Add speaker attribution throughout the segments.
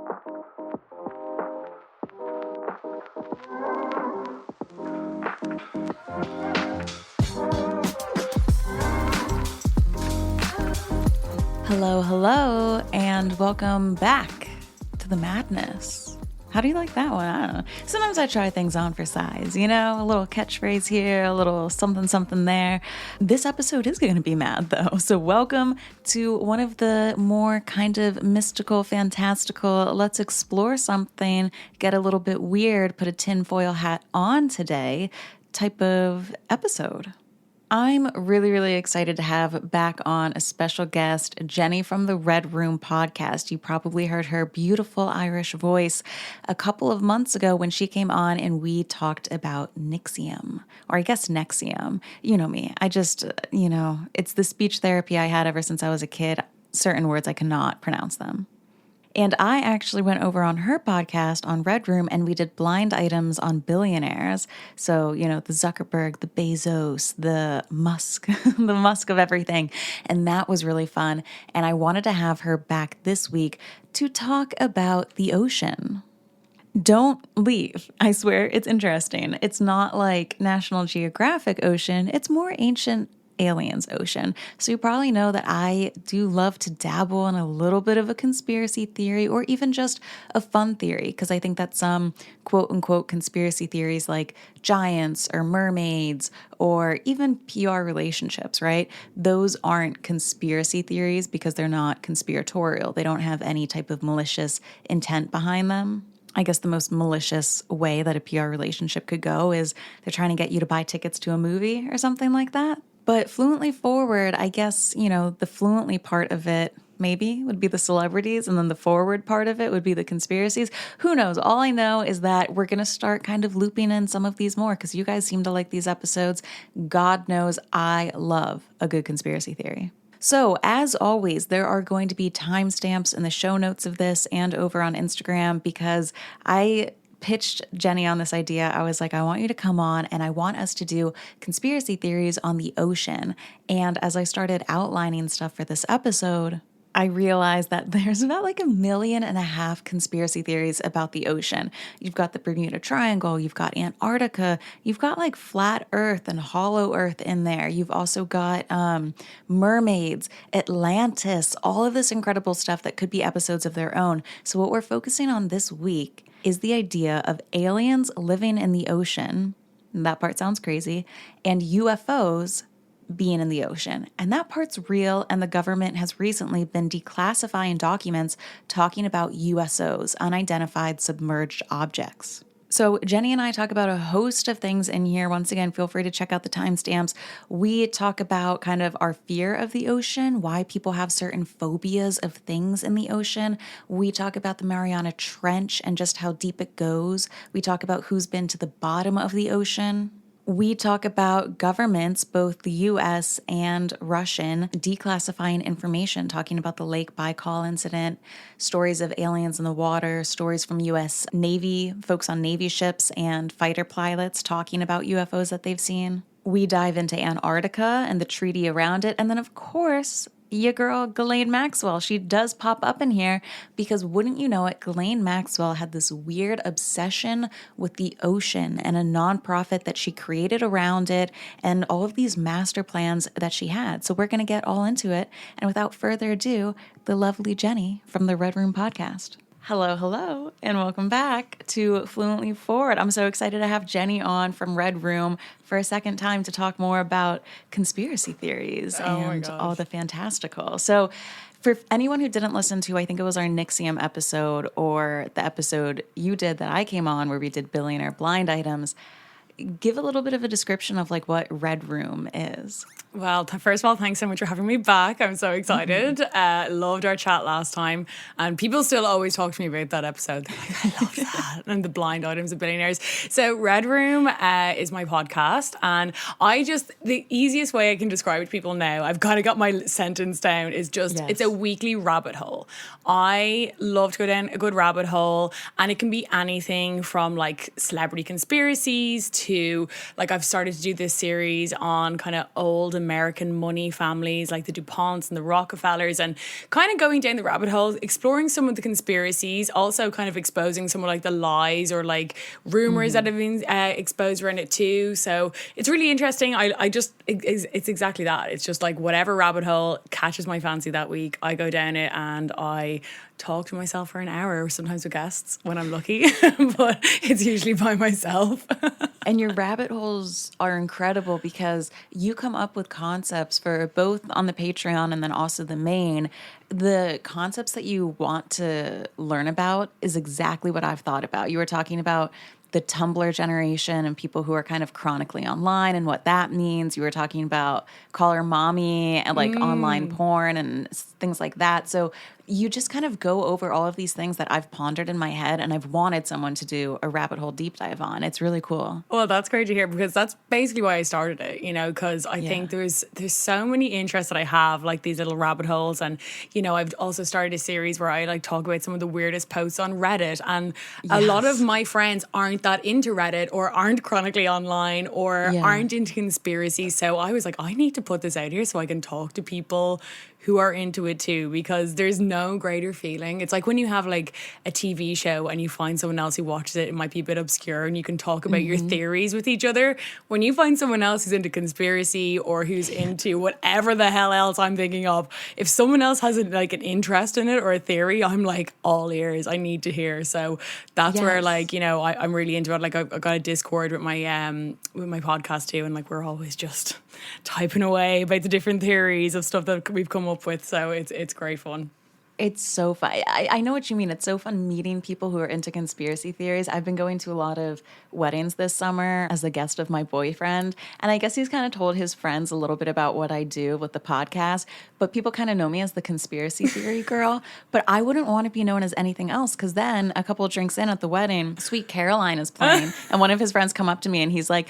Speaker 1: Hello, hello, and welcome back to the madness. How do you like that one? I don't know. Sometimes I try things on for size, you know, a little catchphrase here, a little something, something there. This episode is going to be mad, though. So welcome to one of the more kind of mystical, fantastical, let's explore something, get a little bit weird, put a tinfoil hat on today type of episode. I'm really, really excited to have back on a special guest, Jenny from the Red Room podcast. You probably heard her beautiful Irish voice a couple of months ago when she came on and we talked about Nixium, or I guess Nexium. You know me. I just, it's the speech therapy I had ever since I was a kid. Certain words, I cannot pronounce them. And I actually went over on her podcast on Red Room and we did blind items on billionaires. So, the Zuckerberg, the Bezos, the Musk, the Musk of everything. And that was really fun. And I wanted to have her back this week to talk about the ocean. Don't leave. I swear it's interesting. It's not like National Geographic ocean. It's more ancient aliens ocean. So you probably know that I do love to dabble in a little bit of a conspiracy theory or even just a fun theory, because I think that some quote unquote conspiracy theories like giants or mermaids or even PR relationships, right? Those aren't conspiracy theories because they're not conspiratorial. They don't have any type of malicious intent behind them. I guess the most malicious way that a PR relationship could go is they're trying to get you to buy tickets to a movie or something like that. But fluently forward, I guess, the fluently part of it maybe would be the celebrities, and then the forward part of it would be the conspiracies. Who knows? All I know is that we're going to start kind of looping in some of these more because you guys seem to like these episodes. God knows I love a good conspiracy theory. So, as always, there are going to be timestamps in the show notes of this and over on Instagram because I pitched Jenny on this idea. I was like, I want you to come on and I want us to do conspiracy theories on the ocean. And as I started outlining stuff for this episode, I realized that there's about like 1.5 million conspiracy theories about the ocean. You've got the Bermuda Triangle, you've got Antarctica, you've got like flat Earth and hollow Earth in there. You've also got mermaids, Atlantis, all of this incredible stuff that could be episodes of their own. So what we're focusing on this week is the idea of aliens living in the ocean. That part sounds crazy. And UFOs being in the ocean. And that part's real, and the government has recently been declassifying documents talking about USOs, unidentified submerged objects. So Jenny and I talk about a host of things in here. Once again, feel free to check out the timestamps. We talk about kind of our fear of the ocean, why people have certain phobias of things in the ocean. We talk about the Mariana Trench and just how deep it goes. We talk about who's been to the bottom of the ocean. We talk about governments, both the U.S. and Russian, declassifying information, talking about the Lake Baikal incident, stories of aliens in the water, stories from U.S. Navy, folks on Navy ships and fighter pilots talking about UFOs that they've seen. We dive into Antarctica and the treaty around it. And then, of course, your girl, Ghislaine Maxwell. She does pop up in here because wouldn't you know it, Ghislaine Maxwell had this weird obsession with the ocean and a nonprofit that she created around it and all of these master plans that she had. So we're going to get all into it. And without further ado, the lovely Jenny from the Red Room podcast. Hello, hello, and welcome back to Fluently Forward. I'm so excited to have Jenny on from Red Room for a second time to talk more about conspiracy theories and all the fantastical. So for anyone who didn't listen to, I think it was our Nixium episode or the episode you did that I came on where we did billionaire blind items, give a little bit of a description of like what Red Room is.
Speaker 2: Well, first of all, thanks so much for having me back. I'm so excited. Loved our chat last time. And people still always talk to me about that episode. They're like, I love that. And the blind items of billionaires. So Red Room is my podcast. And the easiest way I can describe it to people now, I've kind of got my sentence down, is just, It's a weekly rabbit hole. I love to go down a good rabbit hole. And it can be anything from like celebrity conspiracies to, like, I've started to do this series on kind of old American money families, like the DuPonts and the Rockefellers, and kind of going down the rabbit hole, exploring some of the conspiracies, also kind of exposing some of like the lies or like rumors that have been exposed around it too. So it's really interesting. It's exactly that. It's just like whatever rabbit hole catches my fancy that week, I go down it and I talk to myself for an hour, sometimes with guests when I'm lucky, but it's usually by myself.
Speaker 1: And your rabbit holes are incredible because you come up with concepts for both on the Patreon and then also the main. The concepts that you want to learn about is exactly what I've thought about. You were talking about the Tumblr generation and people who are kind of chronically online and what that means. You were talking about caller mommy and like online porn and things like that. So you just kind of go over all of these things that I've pondered in my head and I've wanted someone to do a rabbit hole deep dive on. It's really cool.
Speaker 2: Well, that's great to hear because that's basically why I started it, you know, because I think there's so many interests that I have, like these little rabbit holes. And, you know, I've also started a series where I like talk about some of the weirdest posts on Reddit. And a lot of my friends aren't that into Reddit or aren't chronically online or aren't into conspiracy. So I was like, I need to put this out here so I can talk to people who are into it too, because there's no greater feeling. It's like when you have like a TV show and you find someone else who watches it, it might be a bit obscure and you can talk about your theories with each other. When you find someone else who's into conspiracy or who's into whatever the hell else I'm thinking of, if someone else has like an interest in it or a theory, I'm like all ears. I need to hear. So that's where like, you know, I'm really into it. Like I've got a Discord with my podcast too, and like we're always just typing away about the different theories of stuff that we've come up with. So it's great fun.
Speaker 1: It's so fun. I know what you mean. It's so fun meeting people who are into conspiracy theories. I've been going to a lot of weddings this summer as the guest of my boyfriend. And I guess he's kind of told his friends a little bit about what I do with the podcast. But people kind of know me as the conspiracy theory girl. But I wouldn't want to be known as anything else because then a couple of drinks in at the wedding, Sweet Caroline is playing. And one of his friends come up to me and he's like,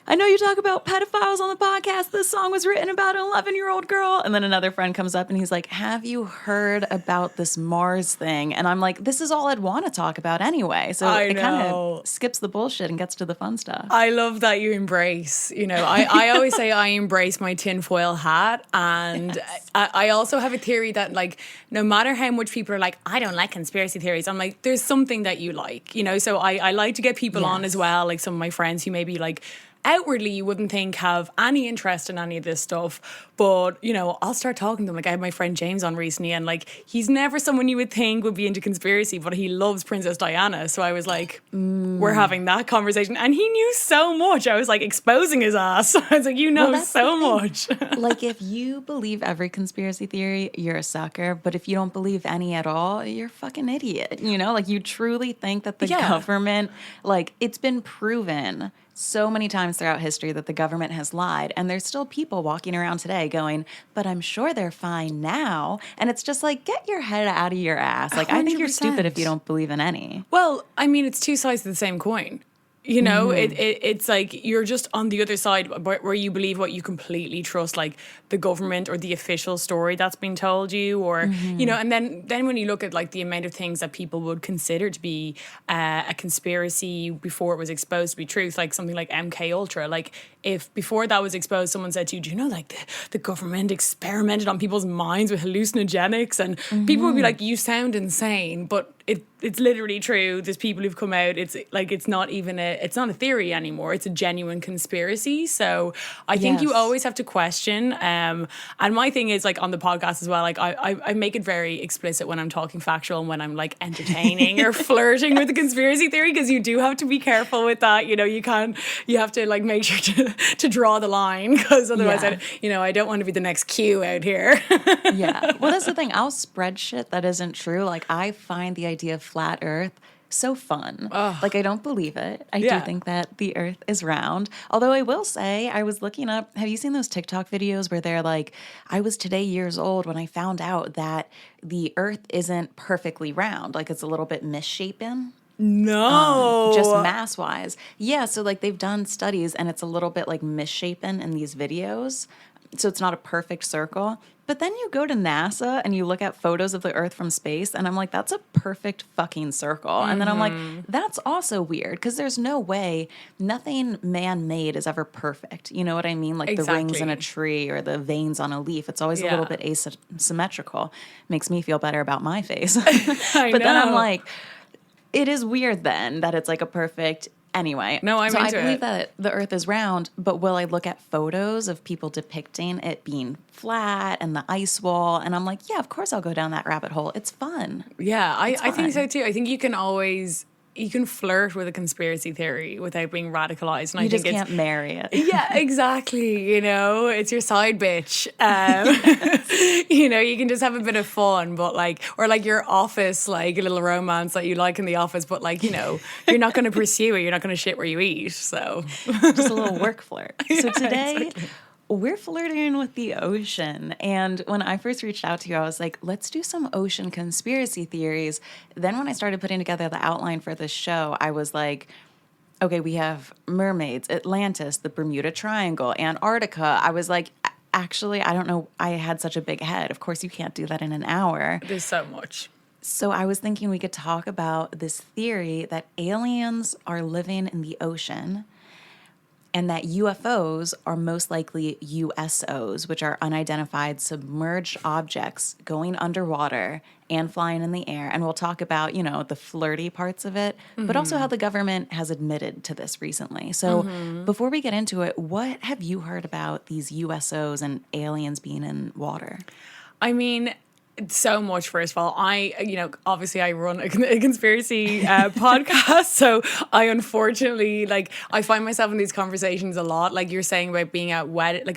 Speaker 1: I know you talk about pedophiles on the podcast. This song was written about an 11-year-old girl. And then another friend comes up and he's like, have you heard about this Mars thing? And I'm like, this is all I'd want to talk about anyway. So it kind of skips the bullshit and gets to the fun stuff.
Speaker 2: I love that you embrace, you know, I always say I embrace my tinfoil hat. And I also have a theory that like, no matter how much people are like, I don't like conspiracy theories, I'm like, there's something that you like, you know? So I like to get people on as well. Like some of my friends who maybe like, outwardly you wouldn't think have any interest in any of this stuff, but you know, I'll start talking to them. Like I had my friend James on recently and like he's never someone you would think would be into conspiracy, but he loves Princess Diana. So I was like, we're having that conversation and he knew so much. I was like exposing his ass. I was like, you know, so much.
Speaker 1: Like if you believe every conspiracy theory, you're a sucker, but if you don't believe any at all, you're a fucking idiot. You know, like you truly think that the government, like it's been proven so many times throughout history that the government has lied, and there's still people walking around today going, but I'm sure they're fine now. And it's just like, get your head out of your ass. Like 100%. I think you're stupid if you don't believe in any.
Speaker 2: Well, I mean, it's two sides of the same coin. You know, it's like you're just on the other side where you believe what you completely trust, like the government or the official story that's been told you, or you know, and then when you look at like the amount of things that people would consider to be a conspiracy before it was exposed to be truth, like something like MK Ultra, like if before that was exposed, someone said to you, do you know like the government experimented on people's minds with hallucinogenics, and people would be like, you sound insane, but it's literally true. There's people who've come out. It's like it's not a theory anymore. It's a genuine conspiracy. So I think you always have to question. And my thing is like on the podcast as well. Like I make it very explicit when I'm talking factual and when I'm like entertaining or flirting with the conspiracy theory, because you do have to be careful with that. You know, you have to like make sure to draw the line, because otherwise I don't want to be the next Q out here.
Speaker 1: Well, that's the thing. I'll spread shit that isn't true. Like I find the idea of flat earth so fun. Like I don't believe it. I do think that the earth is round. Although I will say, I was looking up, have you seen those TikTok videos where they're like, I was today years old when I found out that the earth isn't perfectly round. Like it's a little bit misshapen.
Speaker 2: No.
Speaker 1: Just mass wise. Yeah. So like they've done studies and it's a little bit like misshapen in these videos. so it's not a perfect circle. But then you go to NASA and you look at photos of the Earth from space, and I'm like, that's a perfect fucking circle. And then I'm like, that's also weird because there's no way, nothing man-made is ever perfect. You know what I mean? Like the rings in a tree or the veins on a leaf. It's always a little bit asymmetrical. Makes me feel better about my face. But then I'm like, it is weird then that it's like a perfect. Anyway,
Speaker 2: no, I
Speaker 1: believe that the Earth is round, but will I look at photos of people depicting it being flat and the ice wall? And I'm like, yeah, of course I'll go down that rabbit hole. It's fun.
Speaker 2: Yeah, I think so too. I think you can flirt with a conspiracy theory without being radicalized. And
Speaker 1: You
Speaker 2: I
Speaker 1: just
Speaker 2: think
Speaker 1: can't marry it.
Speaker 2: Yeah, exactly. You know, it's your side bitch. You know, you can just have a bit of fun, but like, or like your office, like a little romance that you like in the office, but like, you know, you're not going to pursue it. You're not going to shit where you eat. So
Speaker 1: Just a little work flirt. So today,
Speaker 2: exactly.
Speaker 1: we're flirting with the ocean. And when I first reached out to you, I was like, let's do some ocean conspiracy theories. Then when I started putting together the outline for this show, I was like, okay, we have mermaids, Atlantis, the Bermuda Triangle, Antarctica. I was like, actually, I don't know. I had such a big head. Of course, you can't do that in an hour.
Speaker 2: There's so much.
Speaker 1: So I was thinking we could talk about this theory that aliens are living in the ocean and that UFOs are most likely USOs, which are unidentified submerged objects going underwater and flying in the air. And we'll talk about, you know, the flirty parts of it, but also how the government has admitted to this recently. So before we get into it, what have you heard about these USOs and aliens being in water?
Speaker 2: I mean, so much. First of all, obviously I run a conspiracy podcast, so I unfortunately I find myself in these conversations a lot. Like you're saying about being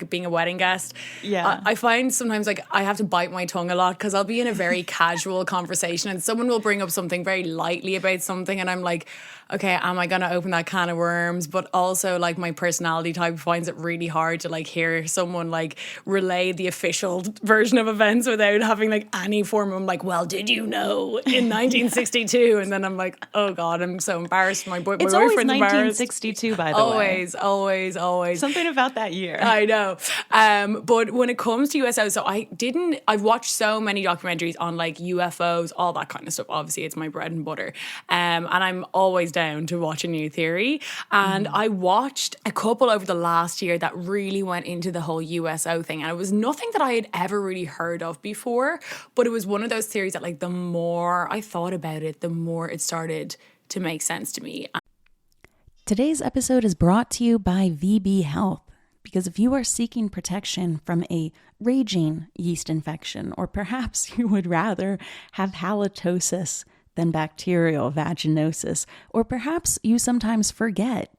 Speaker 2: being a wedding guest.
Speaker 1: Yeah,
Speaker 2: I find sometimes like I have to bite my tongue a lot because I'll be in a very casual conversation and someone will bring up something very lightly about something, and I'm like, okay, am I gonna open that can of worms? But also like my personality type finds it really hard to like hear someone like relay the official version of events without having like any form of like, well, did you know in 1962? And then I'm like, oh God, I'm so embarrassed. My
Speaker 1: it's always
Speaker 2: boyfriend's
Speaker 1: 1962, by the way.
Speaker 2: Always.
Speaker 1: Something about that year.
Speaker 2: I know. But when it comes to USO, so I've watched so many documentaries on like UFOs, all that kind of stuff. Obviously, it's my bread and butter. And I'm always down to watch a new theory. And I watched a couple over the last year that really went into the whole USO thing. And it was nothing that I had ever really heard of before, but it was one of those theories that like the more I thought about it, the more it started to make sense to me.
Speaker 1: Today's episode is brought to you by VB Health, because if you are seeking protection from a raging yeast infection, or perhaps you would rather have halitosis than bacterial vaginosis, or perhaps you sometimes forget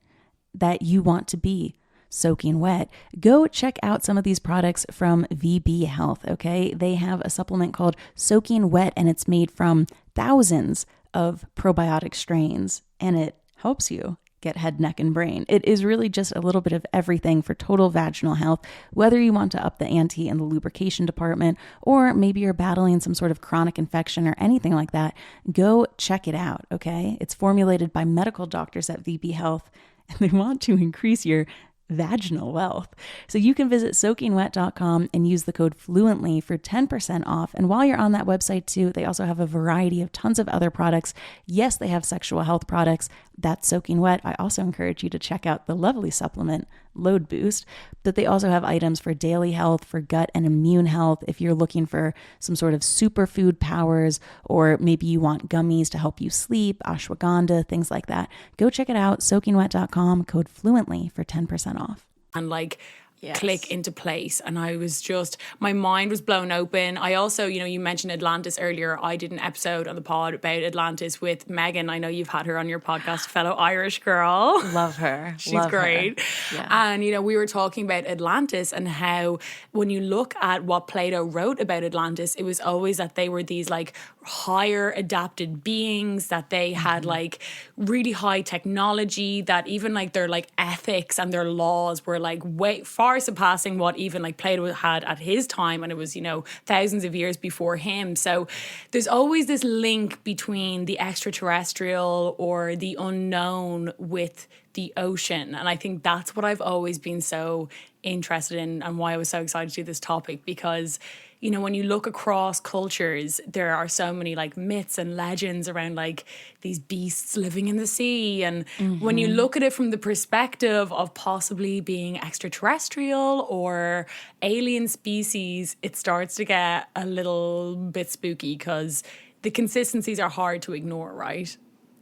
Speaker 1: that you want to be soaking wet, go check out some of these products from VB Health, okay? They have a supplement called Soaking Wet, and it's made from thousands of probiotic strains, and it helps you get head, neck, and brain. It is really just a little bit of everything for total vaginal health, whether you want to up the ante in the lubrication department, or maybe you're battling some sort of chronic infection or anything like that. Go check it out, okay? It's formulated by medical doctors at VB Health, and they want to increase your vaginal wealth. So you can visit soakingwet.com and use the code FLUENTLY for 10% off. And while you're on that website too, they also have a variety of tons of other products. Yes, they have sexual health products. That's Soaking Wet. I also encourage you to check out the lovely supplement Load Boost, but they also have items for daily health, for gut and immune health. If you're looking for some sort of superfood powers, or maybe you want gummies to help you sleep, ashwagandha, things like that, go check it out. Soakingwet.com, code FLUENTLY for 10% off.
Speaker 2: And click into place. And I was just, my mind was blown open. I also, you mentioned Atlantis earlier. I did an episode on the pod about Atlantis with Megan. I know you've had her on your podcast, fellow Irish girl.
Speaker 1: Love her.
Speaker 2: She's great.
Speaker 1: Yeah.
Speaker 2: And, we were talking about Atlantis and how when you look at what Plato wrote about Atlantis, it was always that they were these like higher adapted beings, that they had like really high technology, that even like their like ethics and their laws were like way far surpassing what even like Plato had at his time, and it was thousands of years before him. So there's always this link between the extraterrestrial or the unknown with the ocean, and I think that's what I've always been so interested in and why I was so excited to do this topic, because you know, when you look across cultures, there are so many like myths and legends around like these beasts living in the sea. And when you look at it from the perspective of possibly being extraterrestrial or alien species, it starts to get a little bit spooky because the consistencies are hard to ignore, right?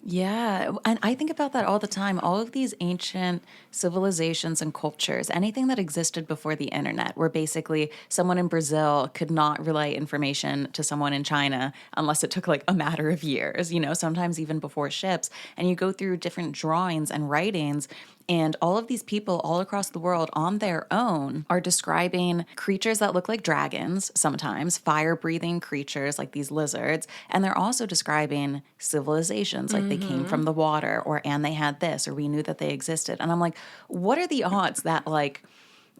Speaker 1: Yeah, and I think about that all the time. All of these ancient civilizations and cultures, anything that existed before the internet, where basically someone in Brazil could not relay information to someone in China unless it took like a matter of years, you know, sometimes even before ships. And you go through different drawings and writings, and all of these people all across the world on their own are describing creatures that look like dragons, sometimes fire breathing creatures like these lizards. And they're also describing civilizations like they came from the water, or and they had this, or we knew that they existed. And I'm like, what are the odds that like,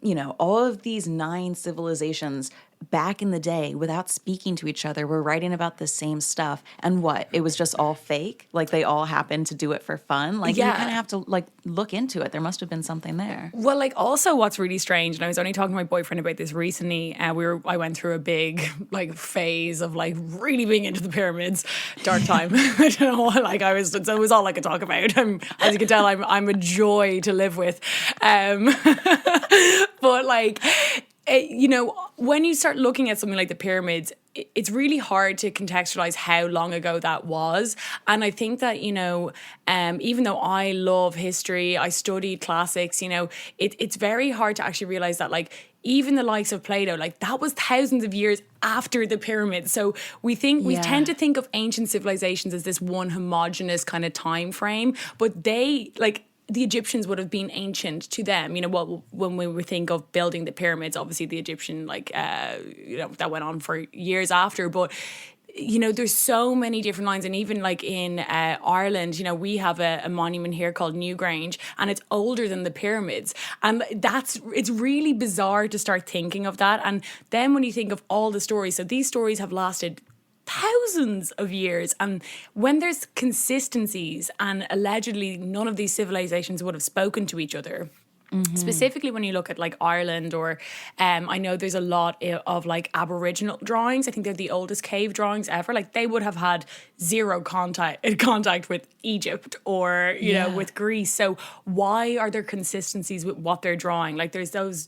Speaker 1: you know, all of these 9 civilizations back in the day without speaking to each other were writing about the same stuff, and what, it was just all fake, like they all happened to do it for fun? Like, you kind of have to like look into it. There must have been something there.
Speaker 2: Well, like also what's really strange, and I was only talking to my boyfriend about this recently, I went through a big like phase of like really being into the pyramids, dark time. I don't know what, like it was all I could talk about. As you can tell, I'm a joy to live with. But like, you know, when you start looking at something like the pyramids, it's really hard to contextualize how long ago that was. And I think that, you know, even though I love history, I studied classics, you know, it's very hard to actually realize that, like, even the likes of Plato, like that was thousands of years after the pyramids. So we tend to think of ancient civilizations as this one homogenous kind of time frame, but they, like, the Egyptians would have been ancient to them. You know, well, when we would think of building the pyramids, obviously the Egyptian, like, you know, that went on for years after. But, you know, there's so many different lines. And even like in Ireland, you know, we have a monument here called Newgrange, and it's older than the pyramids. And it's really bizarre to start thinking of that. And then when you think of all the stories, so these stories have lasted thousands of years, and when there's consistencies, and allegedly none of these civilizations would have spoken to each other, specifically when you look at like Ireland, or I know there's a lot of like Aboriginal drawings. I think they're the oldest cave drawings ever. Like they would have had zero contact with Egypt, or you know, with Greece. So why are there consistencies with what they're drawing? Like there's those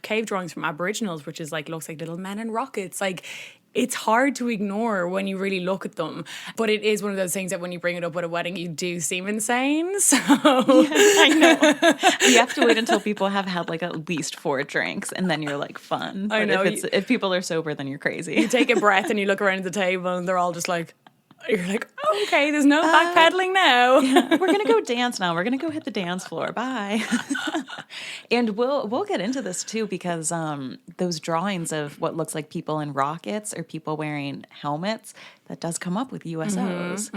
Speaker 2: cave drawings from Aboriginals, which is like, looks like little men in rockets. Like, it's hard to ignore when you really look at them. But it is one of those things that when you bring it up at a wedding, you do seem insane. So
Speaker 1: I know. You have to wait until people have had like at least 4 drinks, and then you're like fun. But
Speaker 2: I know.
Speaker 1: If people are sober, then you're crazy.
Speaker 2: You take a breath and you look around the table and they're all just like, you're like, oh, okay, there's no backpedaling now.
Speaker 1: Yeah, we're gonna go dance now. We're gonna go hit the dance floor. Bye. And we'll get into this too, because those drawings of what looks like people in rockets or people wearing helmets, that does come up with USOs.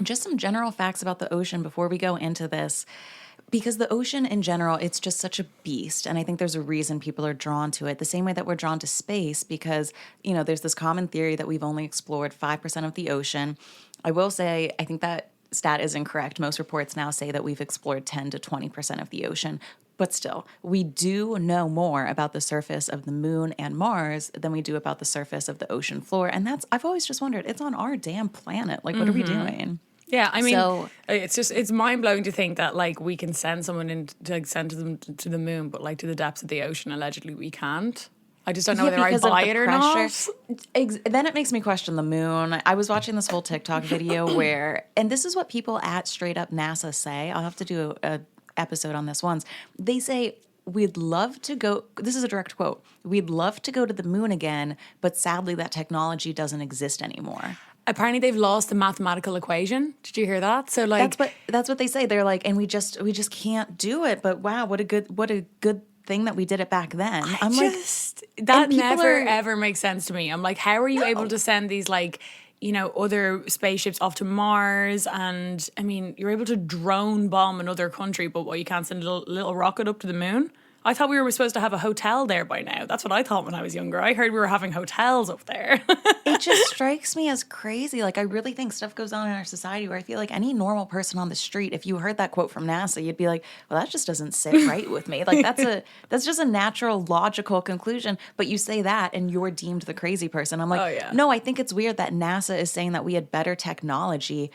Speaker 1: Just some general facts about the ocean before we go into this. Because the ocean in general, it's just such a beast. And I think there's a reason people are drawn to it, the same way that we're drawn to space, because, you know, there's this common theory that we've only explored 5% of the ocean. I will say, I think that stat is incorrect. Most reports now say that we've explored 10 to 20% of the ocean. But still, we do know more about the surface of the moon and Mars than we do about the surface of the ocean floor. And I've always just wondered, it's on our damn planet. Like, what are we doing?
Speaker 2: Yeah, I mean, it's mind blowing to think that like we can send someone in to like, send them to the moon, but like to the depths of the ocean, allegedly we can't. I just don't know whether I buy it or not.
Speaker 1: Then it makes me question the moon. I was watching this whole TikTok video where, and this is what people at straight up NASA say. I'll have to do a episode on this once. They say, we'd love to go, this is a direct quote, we'd love to go to the moon again, but sadly that technology doesn't exist anymore.
Speaker 2: Apparently they've lost the mathematical equation. Did you hear that? So like
Speaker 1: that's what they say. They're like, and we just can't do it. But wow, what a good thing that we did it back then.
Speaker 2: That never ever makes sense to me. I'm like, how are you able to send these like, you know, other spaceships off to Mars? And I mean, you're able to drone bomb another country, but what, you can't send a little rocket up to the moon? I thought we were supposed to have a hotel there by now. That's what I thought when I was younger. I heard we were having hotels up there.
Speaker 1: It just strikes me as crazy. Like, I really think stuff goes on in our society where I feel like any normal person on the street, if you heard that quote from NASA, you'd be like, well, that just doesn't sit right with me. Like, that's just a natural, logical conclusion. But you say that and you're deemed the crazy person. I'm like,
Speaker 2: Oh, yeah.
Speaker 1: no, I think it's weird that NASA is saying that we had better technology,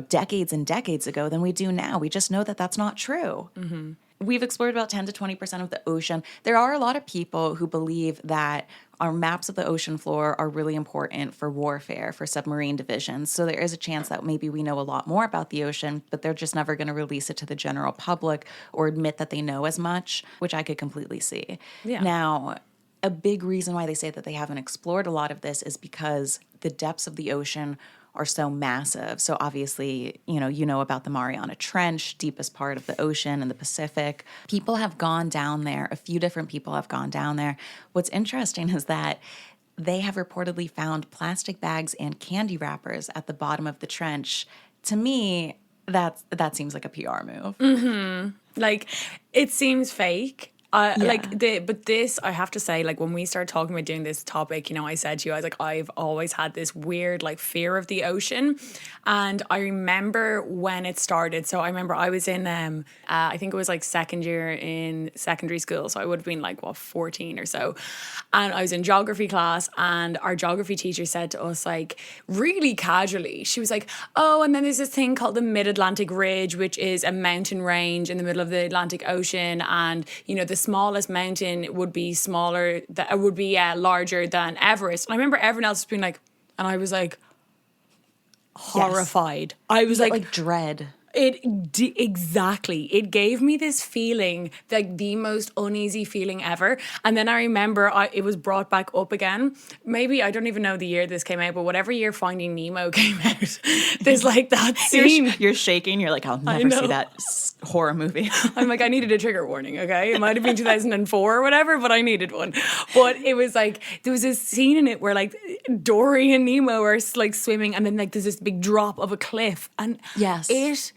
Speaker 1: decades and decades ago than we do now. We just know that that's not true. Mm-hmm. We've explored about 10 to 20% of the ocean. There are a lot of people who believe that our maps of the ocean floor are really important for warfare, for submarine divisions. So there is a chance that maybe we know a lot more about the ocean, but they're just never going to release it to the general public or admit that they know as much, which I could completely see. Yeah. Now, a big reason why they say that they haven't explored a lot of this is because the depths of the ocean are so massive. So obviously, you know about the Mariana Trench, deepest part of the ocean in the Pacific. People have gone down there. A few different people have gone down there. What's interesting is that they have reportedly found plastic bags and candy wrappers at the bottom of the trench. To me, that seems like a PR move.
Speaker 2: Mm-hmm. Like, it seems fake. But this, I have to say, like, when we started talking about doing this topic, I said to you, I was like, I've always had this weird, like, fear of the ocean. And I remember when it started. So I remember I was in, I think it was like second year in secondary school. So I would have been like, 14 or so. And I was in geography class, and our geography teacher said to us, like, really casually, she was like, oh, and then there's this thing called the Mid-Atlantic Ridge, which is a mountain range in the middle of the Atlantic Ocean. And, the smallest mountain would be larger than Everest. And I remember everyone else being like, and I was like horrified. Yes. I was like
Speaker 1: dread.
Speaker 2: Exactly. It gave me this feeling, like the most uneasy feeling ever. And then I remember it was brought back up again. Maybe, I don't even know the year this came out, but whatever year Finding Nemo came out, there's like that scene.
Speaker 1: You're shaking. You're like, I'll never see that horror movie.
Speaker 2: I'm like, I needed a trigger warning, okay? It might have been 2004 or whatever, but I needed one. But it was like, there was this scene in it where like Dory and Nemo are like swimming, and then like there's this big drop of a cliff. And it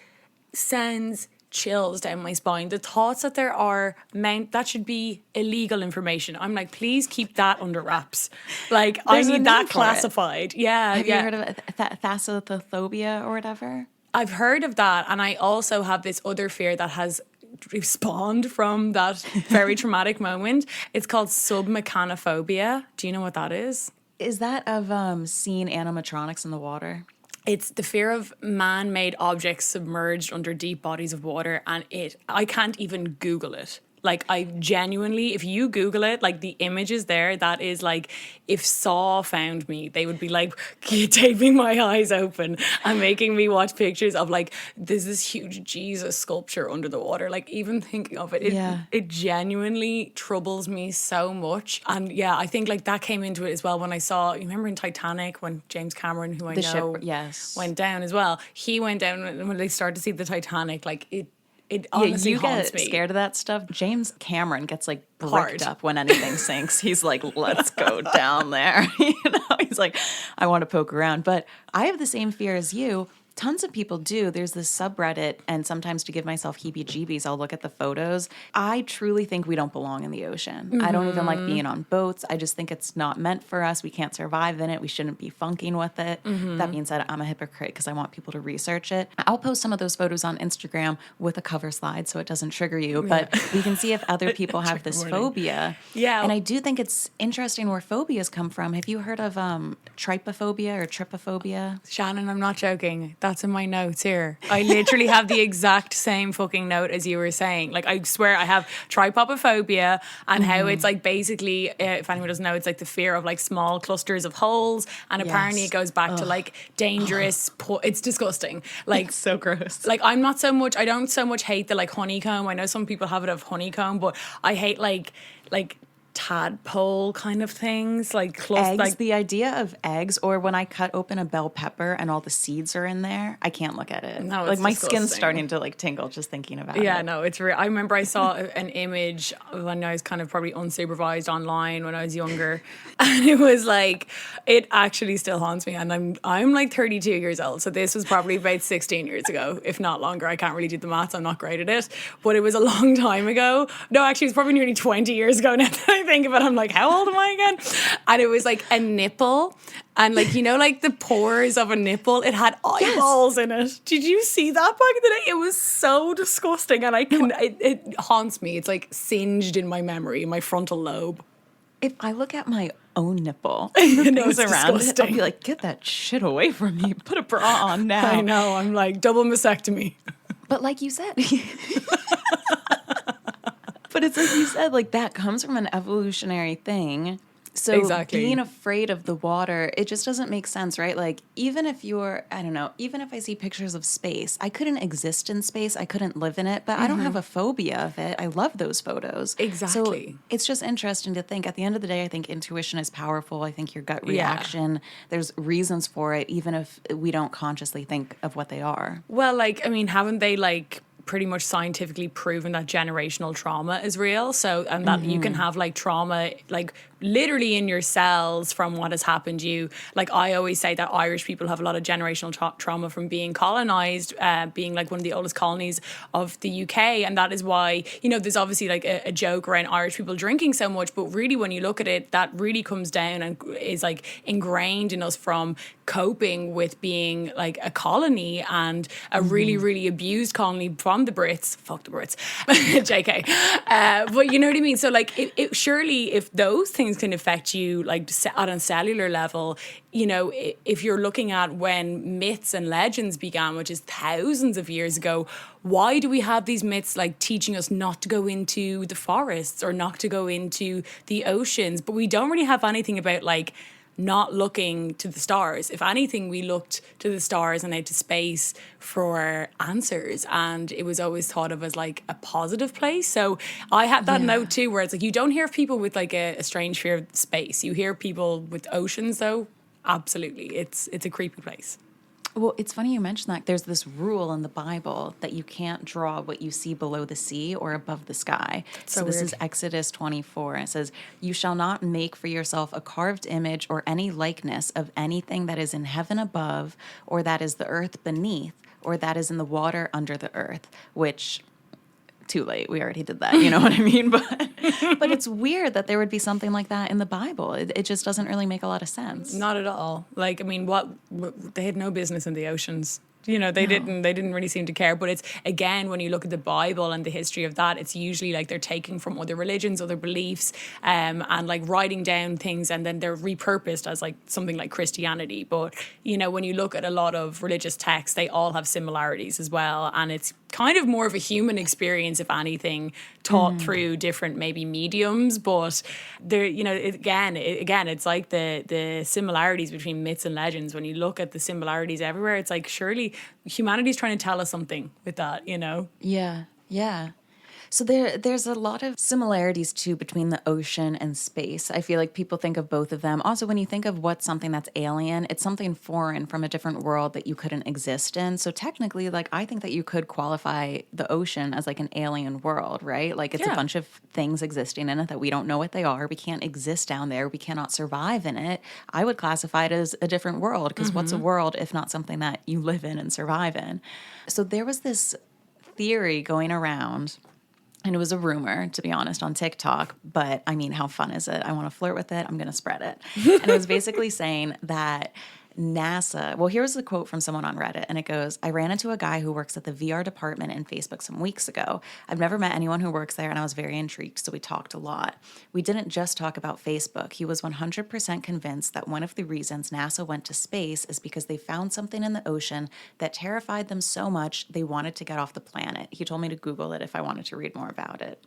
Speaker 2: sends chills down my spine. The thoughts that there are that should be illegal information. I'm like, please keep that under wraps. Like, I need that classified. Yeah.
Speaker 1: Have you heard of thalassophobia or whatever?
Speaker 2: I've heard of that, and I also have this other fear that has spawned from that very traumatic moment. It's called submechanophobia. Do you know what that is?
Speaker 1: Is that of seeing animatronics in the water?
Speaker 2: It's the fear of man-made objects submerged under deep bodies of water, and I can't even Google it. Like, I genuinely, if you Google it, like the images there, that is like, if Saw found me, they would be like taping my eyes open and making me watch pictures of like, there's this huge Jesus sculpture under the water. Like, even thinking of it, it genuinely troubles me so much. And yeah, I think like that came into it as well when I saw, you remember in Titanic when James Cameron, who I know, went down as well. He went down, and when they started to see the Titanic, like it honestly haunts me.
Speaker 1: You get scared of that stuff. James Cameron gets like bricked up when anything sinks. He's like, let's go down there. He's like, I want to poke around. But I have the same fear as you. Tons of people do. There's this subreddit, and sometimes to give myself heebie-jeebies, I'll look at the photos. I truly think we don't belong in the ocean. Mm-hmm. I don't even like being on boats. I just think it's not meant for us. We can't survive in it. We shouldn't be funking with it. Mm-hmm. That being said, I'm a hypocrite because I want people to research it. I'll post some of those photos on Instagram with a cover slide so it doesn't trigger you, but we can see if other people have this phobia. Yeah. And I do think it's interesting where phobias come from. Have you heard of trypophobia or trypophobia?
Speaker 2: Shannon, I'm not joking. That's in my notes here. I literally have the exact same fucking note as you were saying. Like, I swear I have trypophobia, and how it's like basically, if anyone doesn't know, it's like the fear of like small clusters of holes, and apparently it goes back to like dangerous, it's disgusting. Like,
Speaker 1: it's so gross.
Speaker 2: Like, I don't so much hate the like honeycomb. I know some people have it of honeycomb, but I hate like tadpole kind of things, like
Speaker 1: Eggs,
Speaker 2: like
Speaker 1: the idea of eggs, or when I cut open a bell pepper and all the seeds are in there, I can't look at it.
Speaker 2: No,
Speaker 1: Like
Speaker 2: it's
Speaker 1: my skin's
Speaker 2: disgusting.
Speaker 1: starting to like tingle just thinking about
Speaker 2: yeah,
Speaker 1: it.
Speaker 2: no, it's real. I remember I saw an image when I was kind of probably unsupervised online when I was younger, and it was like, it actually still haunts me. And I'm like 32 years old, so this was probably about 16 years ago, if not longer. I can't really do the maths. I'm not great at it, but it was a long time ago. No, actually, it's probably nearly 20 years ago now that I think of it. I'm like, how old am I again? And it was like a nipple. And like, you know, like the pores of a nipple, it had eyeballs in it. Did you see that back in the day? It was so disgusting. And it haunts me. It's like singed in my memory, in my frontal lobe.
Speaker 1: If I look at my own nipple and the
Speaker 2: No,
Speaker 1: things
Speaker 2: it's
Speaker 1: around it, I'll
Speaker 2: disgusting.
Speaker 1: be like, get that shit away from me. Put a bra on now.
Speaker 2: I know. I'm like, double mastectomy.
Speaker 1: But like you said, but it's like you said, like that comes from an evolutionary thing. So
Speaker 2: Exactly.
Speaker 1: being afraid of the water, it just doesn't make sense, right? Like even if I don't know, even if I see pictures of space, I couldn't exist in space. I couldn't live in it, but I don't have a phobia of it. I love those photos.
Speaker 2: Exactly.
Speaker 1: So it's just interesting to think at the end of the day, I think intuition is powerful. I think your gut reaction, there's reasons for it, even if we don't consciously think of what they are.
Speaker 2: Well, like, I mean, haven't they like pretty much scientifically proven that generational trauma is real? So, and that you can have like trauma, like literally in your cells from what has happened to you. Like I always say that Irish people have a lot of generational trauma from being colonized, being like one of the oldest colonies of the UK. And that is why, you know, there's obviously like a joke around Irish people drinking so much, but really when you look at it, that really comes down and is like ingrained in us from coping with being like a colony and a really, really abused colony from the Brits. Fuck the Brits. JK. But you know what I mean? So like it surely if those things can affect you like at a cellular level, you know, if you're looking at when myths and legends began, which is thousands of years ago, why do we have these myths like teaching us not to go into the forests or not to go into the oceans? But we don't really have anything about like not looking to the stars. If anything, we looked to the stars and out to space for answers, and it was always thought of as like a positive place. So I had that note too, where it's like you don't hear people with like a strange fear of space. You hear people with oceans, though. Absolutely, it's a creepy place.
Speaker 1: Well, it's funny you mentioned that. There's this rule in the Bible that you can't draw what you see below the sea or above the sky. So this is Exodus 24. And it says, "You shall not make for yourself a carved image or any likeness of anything that is in heaven above, or that is the earth beneath, or that is in the water under the earth," which... too late. We already did that. You know what I mean? But it's weird that there would be something like that in the Bible. It just doesn't really make a lot of sense.
Speaker 2: Not at all. Like, I mean, what they had no business in the oceans. You know, they didn't really seem to care. But it's, again, when you look at the Bible and the history of that, it's usually like they're taking from other religions, other beliefs, and like writing down things, and then they're repurposed as like something like Christianity. But, you know, when you look at a lot of religious texts, they all have similarities as well. And it's kind of more of a human experience, if anything, taught through different maybe mediums. But there, you know, again, it's like the similarities between myths and legends. When you look at the similarities everywhere, it's like surely humanity's trying to tell us something with that, you know?
Speaker 1: Yeah, yeah. So there's a lot of similarities too between the ocean and space. I feel like people think of both of them. Also, when you think of what's something that's alien, it's something foreign from a different world that you couldn't exist in. So technically, like I think that you could qualify the ocean as like an alien world, right? Like it's a bunch of things existing in it that we don't know what they are. We can't exist down there. We cannot survive in it. I would classify it as a different world because what's a world if not something that you live in and survive in? So there was this theory going around. And it was a rumor, to be honest, on TikTok. But I mean, how fun is it? I want to flirt with it. I'm going to spread it. And it was basically saying that NASA, well, here's the quote from someone on Reddit, and it goes, "I ran into a guy who works at the VR department in Facebook some weeks ago. I've never met anyone who works there, and I was very intrigued, so we talked a lot. We didn't just talk about Facebook. He was 100% convinced that one of the reasons NASA went to space is because they found something in the ocean that terrified them so much they wanted to get off the planet. He told me to Google it if I wanted to read more about it."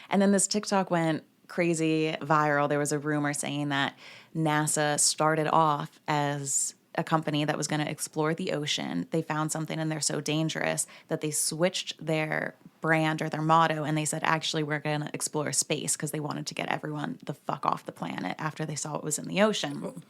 Speaker 1: And then this TikTok went crazy viral. There was a rumor saying that NASA started off as a company that was going to explore the ocean. They found something and they're so dangerous that they switched their brand or their motto, and they said, actually, we're going to explore space, because they wanted to get everyone the fuck off the planet after they saw what was in the ocean.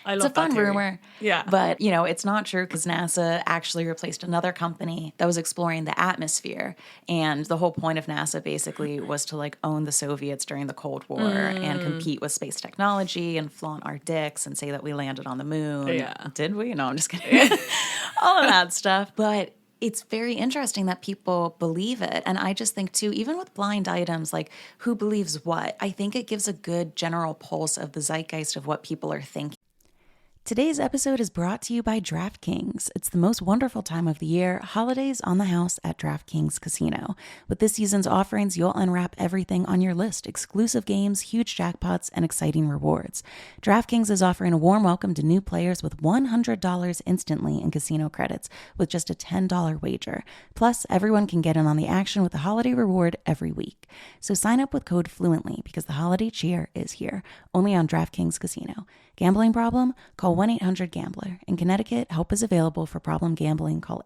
Speaker 1: It's a fun rumor.
Speaker 2: Yeah.
Speaker 1: But, you know, it's not true, because NASA actually replaced another company that was exploring the atmosphere. And the whole point of NASA basically was to like own the Soviets during the Cold War and compete with space technology and flaunt our dicks and say that we landed on the moon.
Speaker 2: Yeah.
Speaker 1: Did we? No, I'm just kidding. All of that stuff. But it's very interesting that people believe it. And I just think, too, even with blind items, like who believes what, I think it gives a good general pulse of the zeitgeist of what people are thinking. Today's episode is brought to you by DraftKings. It's the most wonderful time of the year, holidays on the house at DraftKings Casino. With this season's offerings, you'll unwrap everything on your list: exclusive games, huge jackpots, and exciting rewards. DraftKings is offering a warm welcome to new players with $100 instantly in casino credits with just a $10 wager. Plus, everyone can get in on the action with a holiday reward every week. So sign up with code FLUENTLY, because the holiday cheer is here, only on DraftKings Casino. Gambling problem? Call 1-800-GAMBLER. In Connecticut, help is available for problem gambling. Call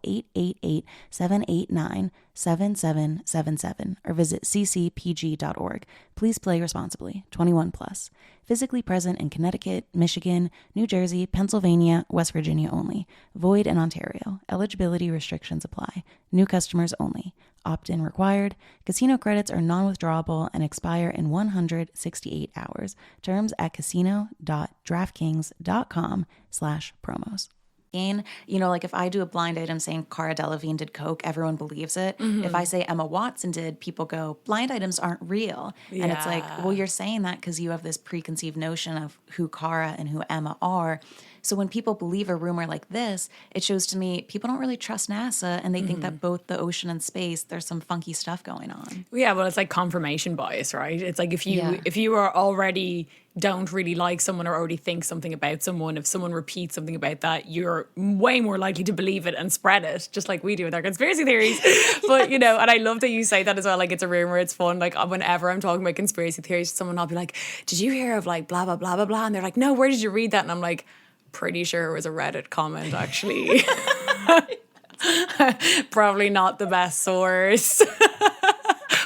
Speaker 1: 888-789-7777 or visit ccpg.org. Please play responsibly. 21 plus. Physically present in Connecticut, Michigan, New Jersey, Pennsylvania, West Virginia only. Void in Ontario. Eligibility restrictions apply. New customers only. Opt-in required. Casino credits are non-withdrawable and expire in 168 hours. Terms at casino.draftkings.com/promos. You know, like if I do a blind item saying Cara Delevingne did coke, everyone believes it. If I say Emma Watson did, people go, blind items aren't real. And it's like, well, you're saying that because you have this preconceived notion of who Cara and who Emma are. So when people believe a rumor like this, it shows to me people don't really trust NASA, and they think that both the ocean and space, there's some funky stuff going on.
Speaker 2: Yeah, well, it's like confirmation bias, right? It's like if you are already don't really like someone or already think something about someone, if someone repeats something about that, you're way more likely to believe it and spread it, just like we do with our conspiracy theories. But, you know, and I love that you say that as well, like it's a rumor, it's fun. Like whenever I'm talking about conspiracy theories, someone will be like, did you hear of like blah, blah, blah, blah, blah? And they're like, no, where did you read that? And I'm like, pretty sure it was a Reddit comment, actually. Probably not the best source.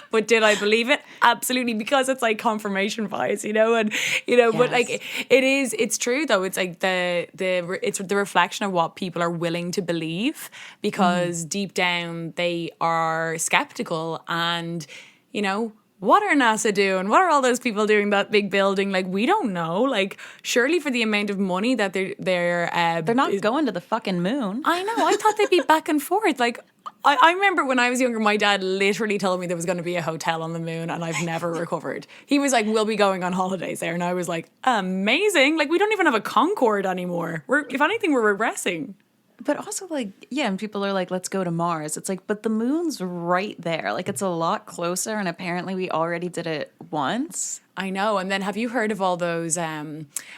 Speaker 2: But did I believe it? Absolutely, because it's like confirmation bias, you know, and you know, but like it's true though. It's like it's the reflection of what people are willing to believe, because deep down they are skeptical, and you know, what are NASA doing? What are all those people doing that big building? Like, we don't know. Like, surely for the amount of money that they're
Speaker 1: not going to the fucking moon.
Speaker 2: I know. I thought they'd be back and forth. Like, I remember when I was younger, my dad literally told me there was going to be a hotel on the moon, and I've never recovered. He was like, we'll be going on holidays there. And I was like, amazing. Like, we don't even have a Concorde anymore. If anything, we're regressing.
Speaker 1: But also, like, yeah, and people are like, let's go to Mars. It's like, but the moon's right there. Like, it's a lot closer, and apparently we already did it once.
Speaker 2: I know. And then have you heard of all those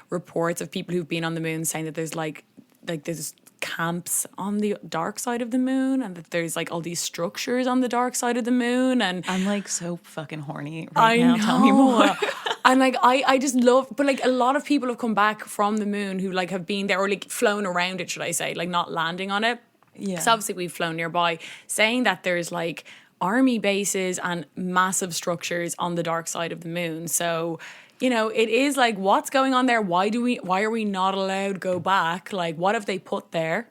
Speaker 2: reports of people who've been on the moon saying that there's like there's camps on the dark side of the moon, and that there's like all these structures on the dark side of the moon? And
Speaker 1: I'm like so fucking horny right now. Tell me more.
Speaker 2: And like I just love, but like a lot of people have come back from the moon who like have been there, or like flown around it, should I say, like not landing on it. Yeah. So obviously we've flown nearby, saying that there's like army bases and massive structures on the dark side of the moon. So, you know, it is like, what's going on there? Why are we not allowed to go back? Like, what have they put there?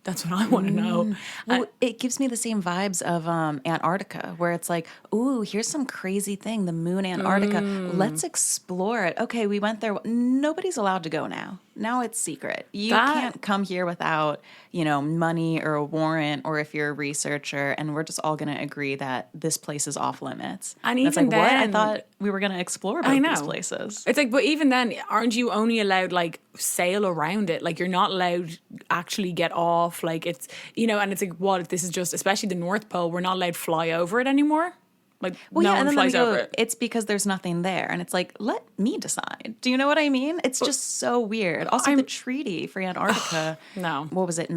Speaker 2: That's what I want to know.
Speaker 1: Well, it gives me the same vibes of Antarctica, where it's like, ooh, here's some crazy thing, the moon, Antarctica. Let's explore it. Okay, we went there. Nobody's allowed to go now. Now it's secret. You can't come here without, you know, money or a warrant, or if you're a researcher, and we're just all going to agree that this place is off limits.
Speaker 2: And
Speaker 1: it's
Speaker 2: even
Speaker 1: like,
Speaker 2: then,
Speaker 1: what? I thought we were going to explore both these places.
Speaker 2: It's like, but even then, aren't you only allowed like sail around it? Like, you're not allowed actually get off. Like, it's, you know, and it's like, what if this is just, especially the North Pole, we're not allowed to fly over it anymore? Like, well, no one flies over it.
Speaker 1: It's because there's nothing there. And it's like, let me decide. Do you know what I mean? It's just so weird. Also, the treaty for Antarctica.
Speaker 2: No.
Speaker 1: What was it,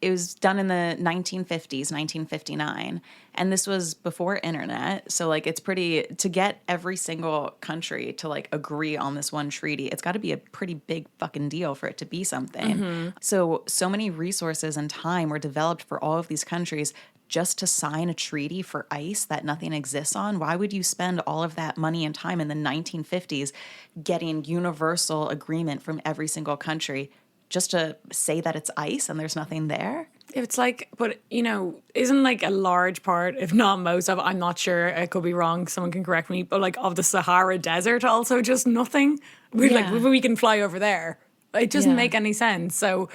Speaker 1: it was done in the 1950s, 1959. And this was before internet. So like it's pretty, to get every single country to like agree on this one treaty, it's got to be a pretty big fucking deal for it to be something. So many resources and time were developed for all of these countries just to sign a treaty for ice that nothing exists on. Why would you spend all of that money and time in the 1950s getting universal agreement from every single country just to say that it's ice and there's nothing there?
Speaker 2: It's like, but isn't like a large part, if not most of, I'm not sure, I could be wrong, someone can correct me, but like of the Sahara Desert also just nothing? We're like, we can fly over there. It doesn't make any sense. So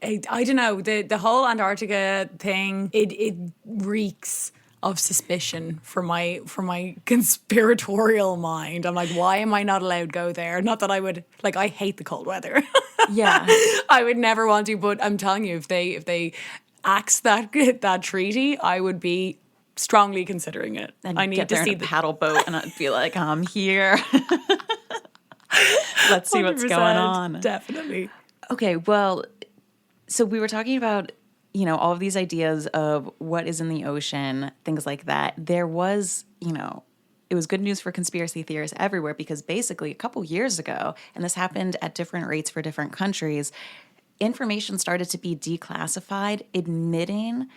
Speaker 2: I don't know, the whole Antarctica thing, it reeks of suspicion for my conspiratorial mind. I'm like, why am I not allowed to go there? Not that I would, like, I hate the cold weather.
Speaker 1: Yeah.
Speaker 2: I would never want to, but I'm telling you, if they axe that treaty, I would be strongly considering it.
Speaker 1: And
Speaker 2: I need
Speaker 1: get
Speaker 2: to
Speaker 1: there
Speaker 2: see
Speaker 1: in a paddle boat and I'd be like, I'm here. Let's see what's going on.
Speaker 2: Definitely.
Speaker 1: Okay, well, so we were talking about, all of these ideas of what is in the ocean, things like that. There was, it was good news for conspiracy theorists everywhere because basically a couple years ago, and this happened at different rates for different countries, information started to be declassified, admitting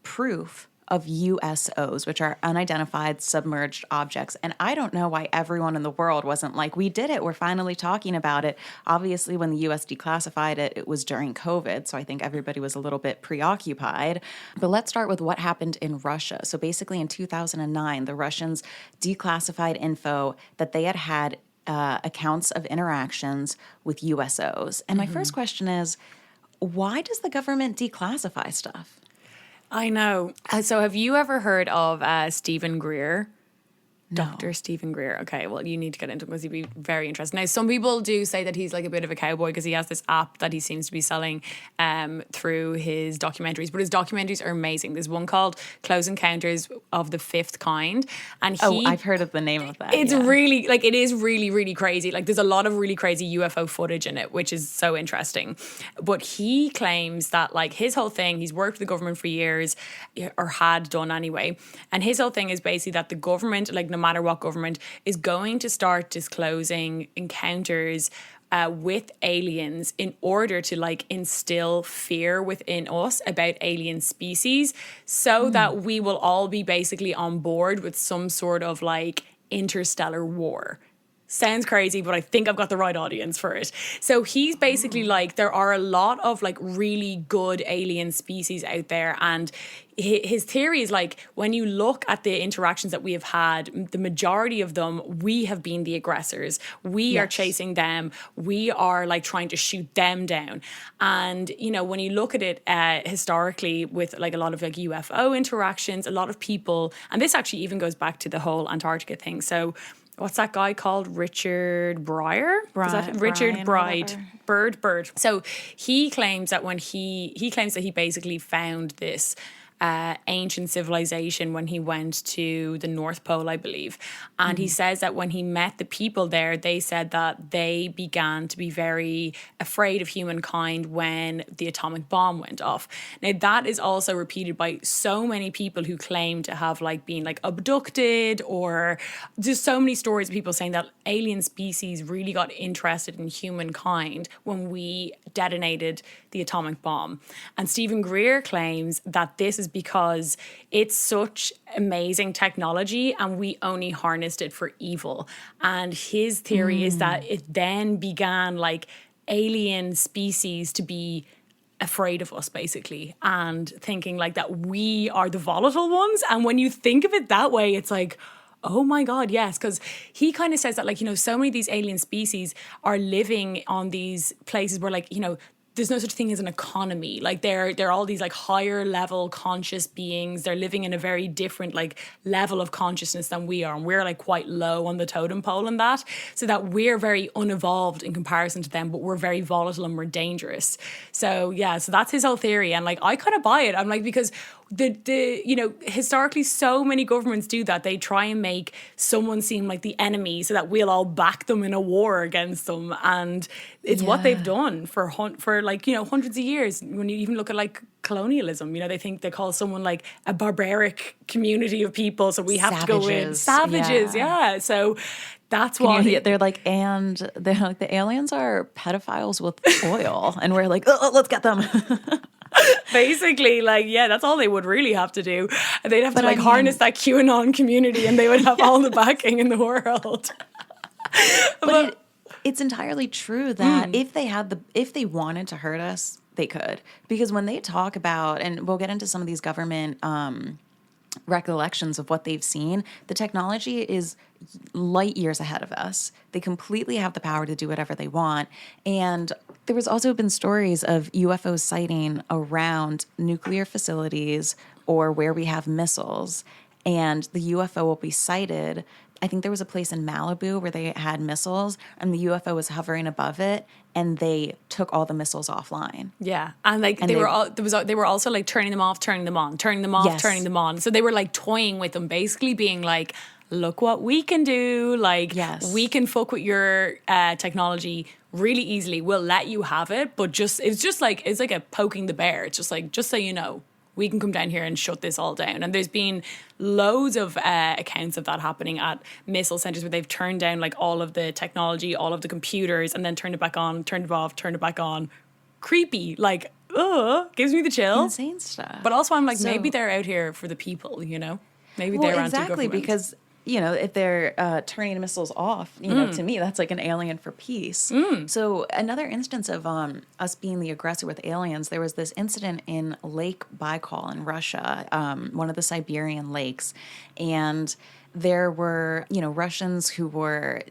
Speaker 1: proof of USOs, which are unidentified submerged objects. And I don't know why everyone in the world wasn't like, we did it, we're finally talking about it. Obviously, when the US declassified it, it was during COVID, so I think everybody was a little bit preoccupied. But let's start with what happened in Russia. So basically in 2009, the Russians declassified info that they had accounts of interactions with USOs. And my first question is, why does the government declassify stuff?
Speaker 2: I know. So have you ever heard of Stephen Greer?
Speaker 1: No.
Speaker 2: Dr. Stephen Greer. Okay, well, you need to get into him because he'd be very interesting. Now, some people do say that he's like a bit of a cowboy because he has this app that he seems to be selling through his documentaries. But his documentaries are amazing. There's one called Close Encounters of the Fifth Kind. And
Speaker 1: I've heard of the name of that.
Speaker 2: It's really, like, it is really, really crazy. Like, there's a lot of really crazy UFO footage in it, which is so interesting. But he claims that, like, his whole thing, he's worked with the government for years, or had done anyway. And his whole thing is basically that the government, like, no matter what government, is going to start disclosing encounters with aliens in order to like instill fear within us about alien species so that we will all be basically on board with some sort of like interstellar war. Sounds crazy, but I think I've got the right audience for it. So he's basically like, there are a lot of like really good alien species out there. And his theory is like, when you look at the interactions that we have had, the majority of them, we have been the aggressors. We are chasing them. We are like trying to shoot them down. And, when you look at it historically with like a lot of like UFO interactions, a lot of people, and this actually even goes back to the whole Antarctica thing. So what's that guy called? Richard Breyer? Richard Bird. So he claims that when he claims that he basically found this ancient civilization when he went to the North Pole, I believe. And he says that when he met the people there, they said that they began to be very afraid of humankind when the atomic bomb went off. Now, that is also repeated by so many people who claim to have like been like abducted, or just so many stories of people saying that alien species really got interested in humankind when we detonated the atomic bomb. And Stephen Greer claims that this is because it's such amazing technology and we only harnessed it for evil. And his theory is that it then began like alien species to be afraid of us basically and thinking like that we are the volatile ones. And when you think of it that way, it's like, oh my God, yes. Because he kind of says that like, so many of these alien species are living on these places where like, there's no such thing as an economy. Like they're all these like higher level conscious beings. They're living in a very different like level of consciousness than we are. And we're like quite low on the totem pole in that. So that we're very unevolved in comparison to them, but we're very volatile and we're dangerous. So yeah, so that's his whole theory. And like, I kind of buy it. I'm like, because historically so many governments do that. They try and make someone seem like the enemy so that we'll all back them in a war against them. And it's what they've done for like, hundreds of years. When you even look at like colonialism. You know, they think they call someone like a barbaric community of people, so we have to go in. Savages, yeah. So that's why
Speaker 1: they're like, and they're like, the aliens are pedophiles with oil, and we're like, oh, let's get them.
Speaker 2: basically, like, yeah, that's all they would really have to do. They'd have to like harness that QAnon community, and they would have all the backing in the world.
Speaker 1: But it's entirely true that if they wanted to hurt us, they could. Because when they talk about, and we'll get into some of these government recollections of what they've seen, the technology is light years ahead of us. They completely have the power to do whatever they want. And there was also been stories of UFOs sighting around nuclear facilities or where we have missiles. And the UFO will be sighted. I think there was a place in Malibu where they had missiles and the UFO was hovering above it, and they took all the missiles offline.
Speaker 2: Yeah. And like they were also like turning them off, turning them on, turning them off, turning them on. So they were like toying with them, basically being like, look what we can do. Like, we can fuck with your technology really easily. We'll let you have it. But it's like a poking the bear. It's just like, just so you know, we can come down here and shut this all down. And there's been loads of accounts of that happening at missile centers where they've turned down like all of the technology, all of the computers, and then turned it back on, turned it off, turned it back on. Creepy. Like, gives me the chills.
Speaker 1: Insane stuff.
Speaker 2: But also I'm like, maybe they're out here for the people, you know? Maybe they're anti-government.
Speaker 1: Because, you know, if they're turning missiles off, you know, to me, that's like an alien for peace. So another instance of us being the aggressor with aliens, there was this incident in Lake Baikal in Russia, one of the Siberian lakes. And there were, you know, Russians who were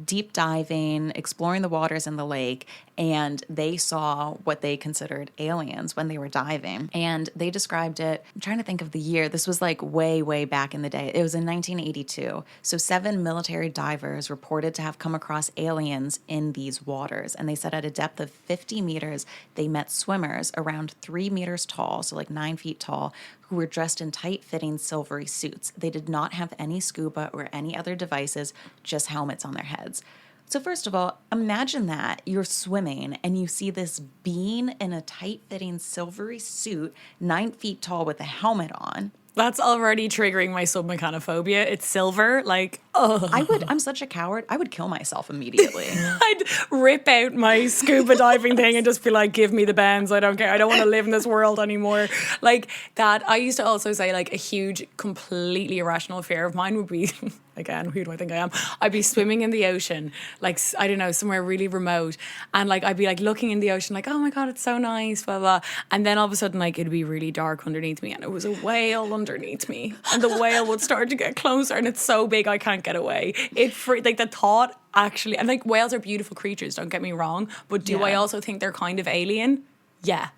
Speaker 1: deep diving, exploring the waters in the lake, and they saw what they considered aliens when they were diving. And they described it, I'm trying to think of the year, this was like way, way back in the day. It was in 1982. So 7 military divers reported to have come across aliens in these waters. And they said at a depth of 50 meters, they met swimmers around 3 meters tall, so like 9 feet tall, who were dressed in tight-fitting silvery suits. They did not have any scuba or any other devices, just helmets on their heads. So first of all, imagine that you're swimming and you see this being in a tight-fitting silvery suit, 9 feet tall with a helmet on.
Speaker 2: That's already triggering my submechanophobia. It's silver, like, oh.
Speaker 1: I'm such a coward. I would kill myself immediately.
Speaker 2: I'd rip out my scuba diving thing and just be like, give me the bends. I don't care. I don't want to live in this world anymore. Like that. I used to also say like a huge, completely irrational fear of mine would be, again, who do I think I am? I'd be swimming in the ocean, like, I don't know, somewhere really remote. And like, I'd be like looking in the ocean like, oh my God, it's so nice, blah, blah. And then all of a sudden, like, it'd be really dark underneath me and it was a whale underneath me. And the whale would start to get closer and it's so big I can't get away. Like the thought actually, and like whales are beautiful creatures, don't get me wrong. But do I also think they're kind of alien? Yeah.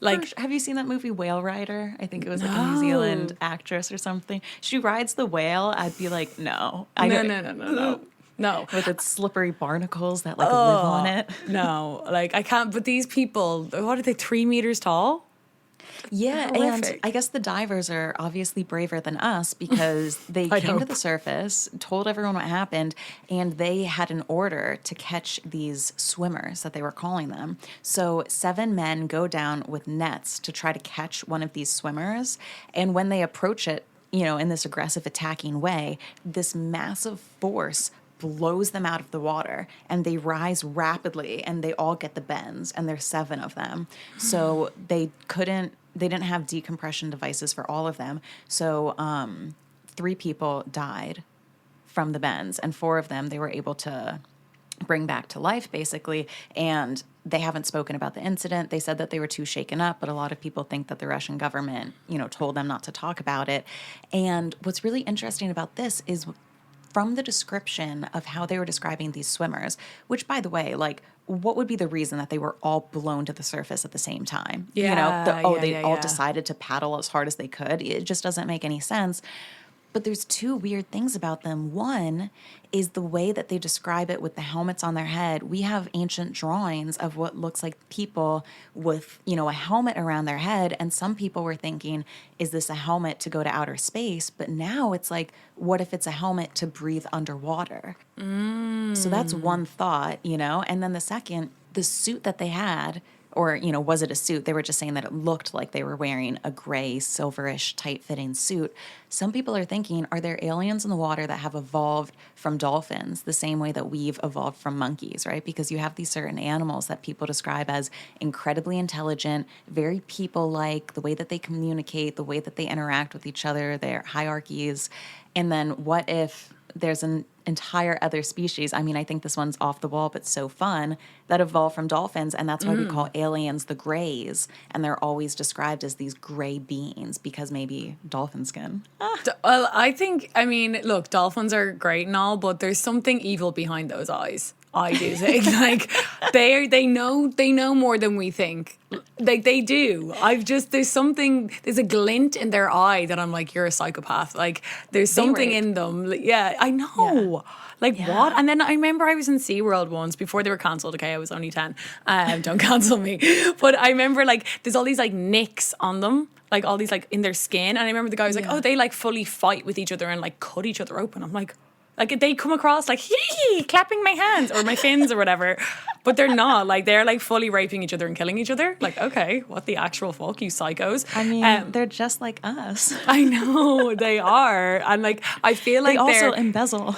Speaker 2: Like,
Speaker 1: have you seen that movie Whale Rider? I think it was like a New Zealand actress or something. She rides the whale. I'd be like, no. No. With its slippery barnacles that like live on it.
Speaker 2: No, like I can't. But these people, what are they, 3 meters tall?
Speaker 1: Yeah, and I guess the divers are obviously braver than us because they came to the surface, told everyone what happened, and they had an order to catch these swimmers that they were calling them. So 7 men go down with nets to try to catch one of these swimmers, and when they approach it, you know, in this aggressive attacking way, this massive force blows them out of the water and they rise rapidly and they all get the bends, and there's 7 of them. So they didn't have decompression devices for all of them. So 3 people died from the bends, and 4 of them they were able to bring back to life, basically. And they haven't spoken about the incident. They said that they were too shaken up, but a lot of people think that the Russian government, you know, told them not to talk about it. And what's really interesting about this is from the description of how they were describing these swimmers, which, by the way, like, what would be the reason that they were all blown to the surface at the same time?
Speaker 2: Yeah,
Speaker 1: you know, they all decided to paddle as hard as they could. It just doesn't make any sense. But there's 2 weird things about them. One is the way that they describe it with the helmets on their head. We have ancient drawings of what looks like people with, you know, a helmet around their head. And some people were thinking, is this a helmet to go to outer space? But now it's like, what if it's a helmet to breathe underwater? So that's one thought, you know. And then the second, the suit that they had, or, was it a suit? They were just saying that it looked like they were wearing a gray, silverish, tight-fitting suit. Some people are thinking, are there aliens in the water that have evolved from dolphins the same way that we've evolved from monkeys, right? Because you have these certain animals that people describe as incredibly intelligent, very people-like, the way that they communicate, the way that they interact with each other, their hierarchies. And then what if there's an entire other species? I mean, I think this one's off the wall, but so fun, that evolved from dolphins. And that's why we call aliens the grays. And they're always described as these gray beings because maybe dolphin skin.
Speaker 2: Well, I mean, look, dolphins are great and all, but there's something evil behind those eyes. I do think like they know more than we think. Like they do. There's a glint in their eye that I'm like, you're a psychopath. Like there's something in them. Yeah, I know. Yeah. Like what? And then I remember I was in SeaWorld once before they were cancelled. Okay, I was only 10. Don't cancel me. But I remember like there's all these like nicks on them. Like all these like in their skin. And I remember the guy was like, oh, they like fully fight with each other and like cut each other open. I'm like they come across like hee clapping my hands or my fins or whatever, but they're not. Like they're like fully raping each other and killing each other. Like, okay, what the actual fuck, you psychos?
Speaker 1: I mean, they're just like us.
Speaker 2: I know they are, and like I feel like
Speaker 1: they also embezzle.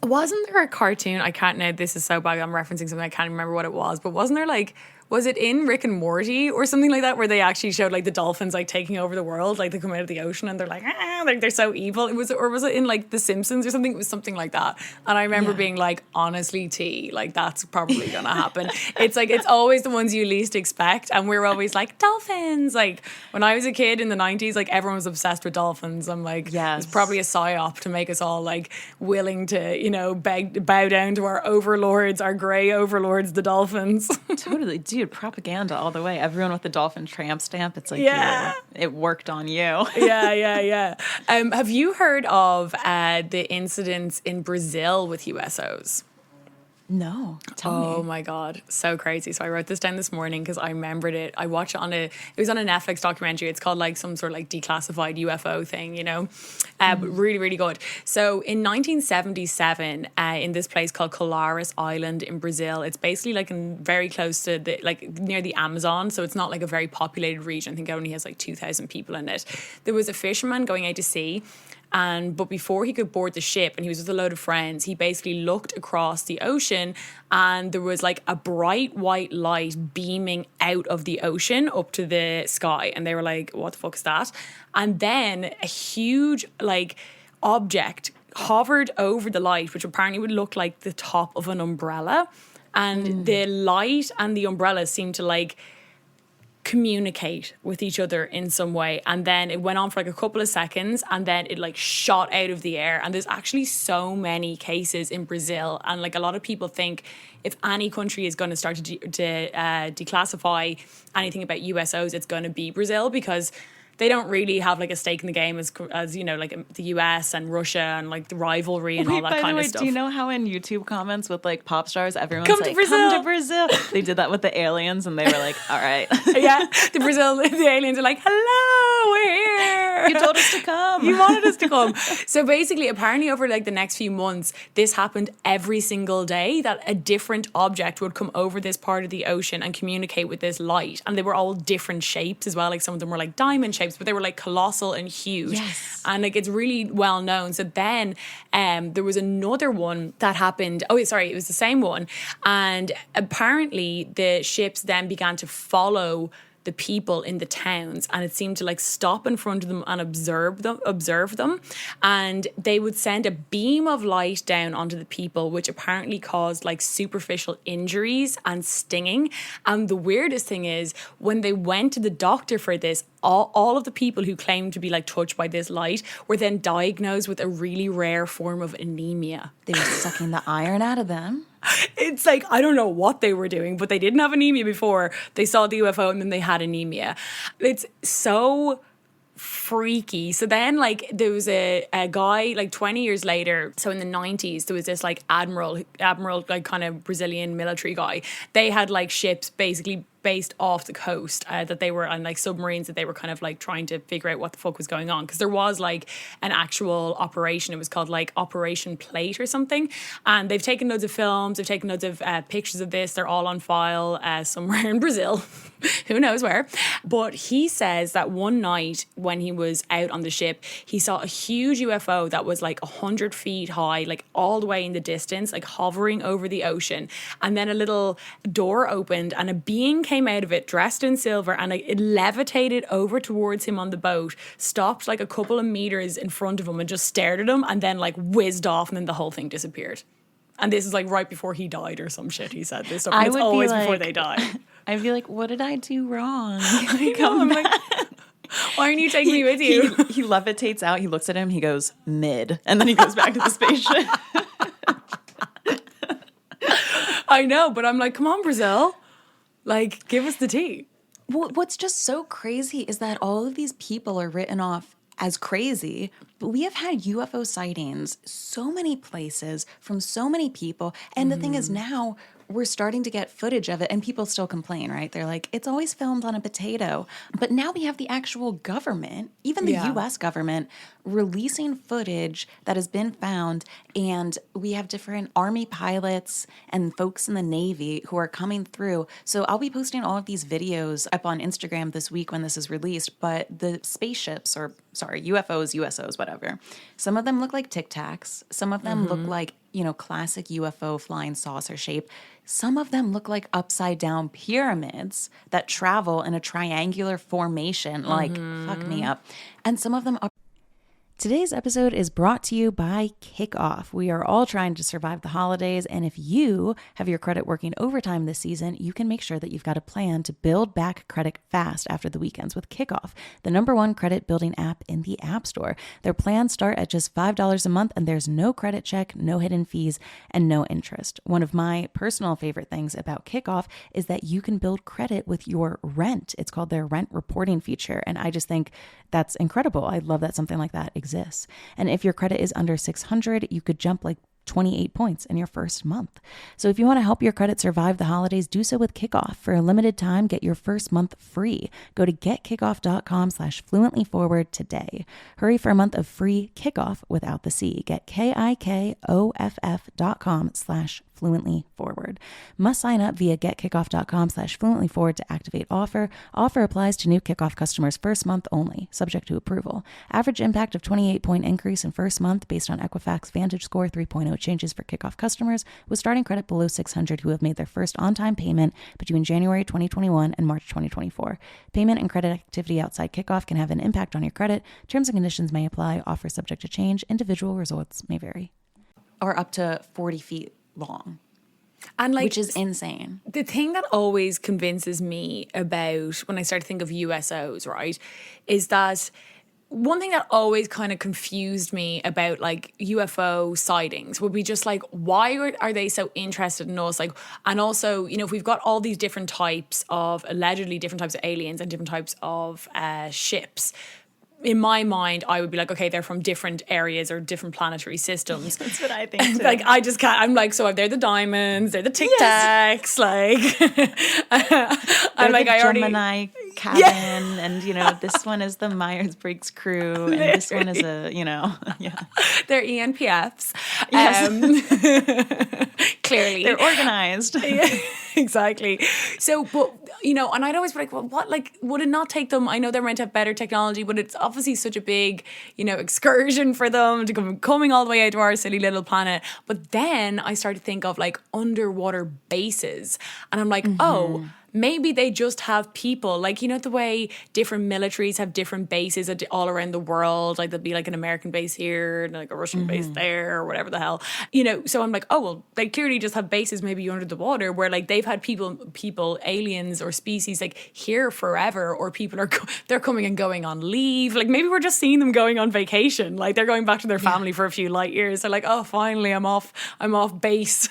Speaker 2: Wasn't there a cartoon? I can't know. This is so bad. I'm referencing something. I can't remember what it was. But wasn't there like? Was it in Rick and Morty or something like that where they actually showed like the dolphins like taking over the world, like they come out of the ocean and they're like they're so evil. Was it in like The Simpsons or something? It was something like that. And I remember being like, honestly, T, like that's probably gonna happen. It's like it's always the ones you least expect, and we're always like dolphins. Like when I was a kid in the 90s, like everyone was obsessed with dolphins. I'm like, it's probably a psyop to make us all like willing to bow down to our overlords, our grey overlords, the dolphins.
Speaker 1: Totally, dude. Propaganda all the way. Everyone with the dolphin tramp stamp. It's like, it worked on you.
Speaker 2: Yeah. Have you heard of the incidents in Brazil with USOs?
Speaker 1: No. Tell me.
Speaker 2: Oh my God. So crazy. So I wrote this down this morning because I remembered it. I watched it it was on a Netflix documentary. It's called like some sort of like declassified UFO thing, really, really good. So in 1977, in this place called Colares Island in Brazil, it's basically like very close to near the Amazon. So it's not like a very populated region. I think it only has like 2,000 people in it. There was a fisherman going out to sea. But before he could board the ship, and he was with a load of friends, he basically looked across the ocean and there was like a bright white light beaming out of the ocean up to the sky. And they were like, what the fuck is that? And then a huge like object hovered over the light, which apparently would look like the top of an umbrella. And the light and the umbrella seemed to like communicate with each other in some way, and then it went on for like a couple of seconds and then it like shot out of the air. And there's actually so many cases in Brazil, and like a lot of people think if any country is going to start to declassify anything about USOs, it's going to be Brazil, because they don't really have like a stake in the game as like the US and Russia and like the rivalry and all that kind of stuff.
Speaker 1: Do you know how in YouTube comments with like pop stars, everyone's come to Brazil? They did that with the aliens and they were like, all right.
Speaker 2: Yeah, the aliens are like, hello, we're here.
Speaker 1: You told us to come.
Speaker 2: You wanted us to come. So basically, apparently over like the next few months, this happened every single day, that a different object would come over this part of the ocean and communicate with this light. And they were all different shapes as well. Like some of them were like diamond shapes, but they were like colossal and huge.
Speaker 1: Yes.
Speaker 2: And like it's really well known. So then there was another one that happened. Oh, sorry, it was the same one. And apparently the ships then began to follow the people in the towns, and it seemed to like stop in front of them and observe them, and they would send a beam of light down onto the people, which apparently caused like superficial injuries and stinging. And the weirdest thing is, when they went to the doctor for this, all of the people who claimed to be like touched by this light were then diagnosed with a really rare form of anemia.
Speaker 1: They were sucking the iron out of them.
Speaker 2: It's like, I don't know what they were doing, but they didn't have anemia before they saw the UFO, and then they had anemia. It's so freaky. So then like there was a guy like 20 years later, so in the 90s, there was this like admiral like kind of Brazilian military guy. They had like ships basically based off the coast, that they were on like submarines, that they were kind of like trying to figure out what the fuck was going on, because there was like an actual operation. It was called like Operation Plate or something, and they've taken loads of films, they've taken loads of pictures of this. They're all on file somewhere in Brazil. Who knows where. But he says that one night when he was out on the ship, he saw a huge UFO that was like 100 feet high, like all the way in the distance, like hovering over the ocean. And then a little door opened and a being came out of it dressed in silver, and like, it levitated over towards him on the boat, stopped like a couple of meters in front of him and just stared at him, and then like whizzed off, and then the whole thing disappeared. And this is like right before he died or some shit, he said this stuff. And it's always before they die.
Speaker 1: I'd be like, what did I do wrong?
Speaker 2: I'm like, why aren't you taking me with you?
Speaker 1: He levitates out, he looks at him, he goes, mid. And then he goes back to the spaceship.
Speaker 2: I know, but I'm like, come on, Brazil. Like, give us the tea.
Speaker 1: What's just so crazy is that all of these people are written off as crazy, but we have had UFO sightings so many places from so many people. And the thing is, now we're starting to get footage of it, and people still complain, right? They're like, it's always filmed on a potato. But now we have the actual government, even the US government, releasing footage that has been found. And we have different Army pilots and folks in the Navy who are coming through. So I'll be posting all of these videos up on Instagram this week when this is released. But the spaceships, or sorry, UFOs, USOs, whatever, some of them look like Tic Tacs. Some of them look like, you know, classic UFO flying saucer shape. Some of them look like upside down pyramids that travel in a triangular formation, like fuck me up. And some of them are. Today's episode is brought to you by Kickoff. We are all trying to survive the holidays, and if you have your credit working overtime this season, you can make sure that you've got a plan to build back credit fast after the weekends with Kickoff, the #1 credit building app in the App Store. Their plans start at just $5 a month, and there's no credit check, no hidden fees, and no interest. One of my personal favorite things about Kickoff is that you can build credit with your rent. It's called their rent reporting feature, and I just think that's incredible. I love that something like that exists. And if your credit is under 600, you could jump like 28 points in your first month. So if you want to help your credit survive the holidays, do so with Kickoff. For a limited time, get your first month free. Go to getkickoff.com/fluentlyforward today. Hurry for a month of free Kickoff without the C. Get KIKOFF.com/fluently forward. Must sign up via getkickoff.com/fluently forward to activate offer. Offer applies to new Kickoff customers first month only, subject to approval. Average impact of 28-point increase in first month based on Equifax Vantage Score 3.0 changes for Kickoff customers with starting credit below 600 who have made their first on-time payment between January 2021 and March 2024. Payment and credit activity outside Kickoff can have an impact on your credit. Terms and conditions may apply. Offer subject to change. Individual results may vary. Or up to 40 feet long. And like, which is insane.
Speaker 2: The thing that always convinces me about when I start to think of USOs, right, is that one thing that always kind of confused me about like UFO sightings would be just like, why are they so interested in us? Like, and also, you know, if we've got all these different types of, allegedly different types of aliens and different types of ships, in my mind, I would be like, okay, they're from different areas or different planetary systems.
Speaker 1: That's what I think too.
Speaker 2: Like, I just can't, I'm like, so they're the diamonds, they're the Tic Tacs, like, I'm like,
Speaker 1: the
Speaker 2: I already.
Speaker 1: Gemini cabin, and, you know, this one is the Myers-Briggs crew, and this one is a, you know,
Speaker 2: They're ENPFs.
Speaker 1: Yes.
Speaker 2: Clearly.
Speaker 1: They're organized.
Speaker 2: Yeah, exactly. So, but, you know, and I'd always be like, well, what, like, would it not take them, I know they're meant to have better technology, but it's obviously such a big, you know, excursion for them to come coming all the way out to our silly little planet. But then I started to think of like underwater bases, and I'm like, oh, maybe they just have people, like, you know, the way different militaries have different bases all around the world, like there'll be like an American base here and like a Russian base there or whatever the hell, you know. So I'm like, oh, well, they clearly just have bases maybe under the water where like they've had people, aliens or species like here forever, or people are they're coming and going on leave. Like maybe we're just seeing them going on vacation, like they're going back to their family for a few light years. They're like, oh, finally I'm off base.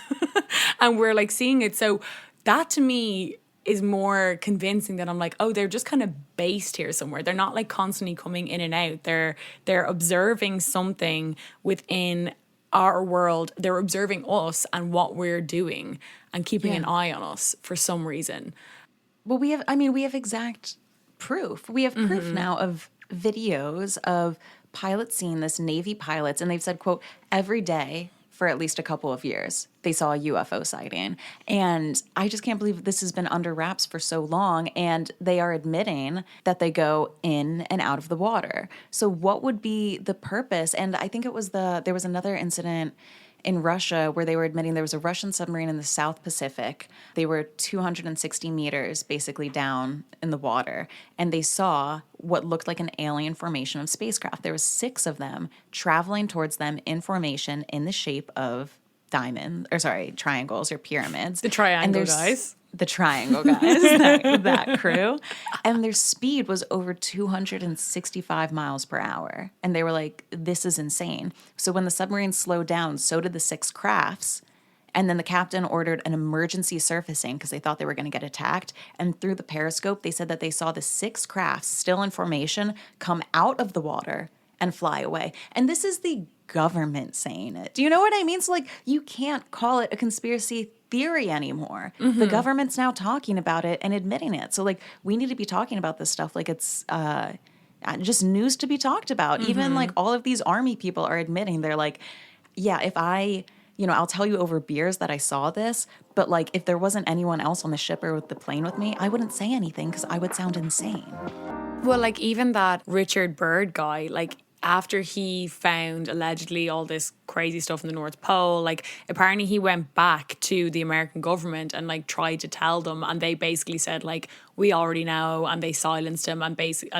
Speaker 2: And we're like seeing it. So that to me is more convincing, that I'm like, oh, they're just kind of based here somewhere. They're not like constantly coming in and out. They're observing something within our world. They're observing us and what we're doing and keeping an eye on us for some reason.
Speaker 1: Well, we have exact proof. We have proof now of videos of pilots seeing this, Navy pilots, and they've said, quote, every day for at least a couple of years, they saw a UFO sighting. And I just can't believe this has been under wraps for so long. And they are admitting that they go in and out of the water. So what would be the purpose? And I think there was another incident in Russia where they were admitting there was a Russian submarine in the South Pacific. They were 260 meters basically down in the water, and they saw what looked like an alien formation of spacecraft. There was 6 of them traveling towards them in formation in the shape of triangles or pyramids.
Speaker 2: The triangle guys.
Speaker 1: The triangle guys, that crew. And their speed was over 265 miles per hour. And they were like, this is insane. So when the submarine slowed down, so did the 6 crafts. And then the captain ordered an emergency surfacing because they thought they were going to get attacked. And through the periscope, they said that they saw the 6 crafts still in formation come out of the water and fly away. And this is the government saying it. Do you know what I mean? So, like, you can't call it a conspiracy theory anymore. The government's now talking about it and admitting it. So, like, we need to be talking about this stuff like it's just news to be talked about. Even, like, all of these army people are admitting, they're like, yeah, if I'll tell you over beers that I saw this, but, like, if there wasn't anyone else on the ship or with the plane with me, I wouldn't say anything because I would sound insane.
Speaker 2: Well, like, even that Richard Byrd guy, like, after he found allegedly all this crazy stuff in the North Pole, like, apparently he went back to the American government and, like, tried to tell them, and they basically said, like, we already know, and they silenced him and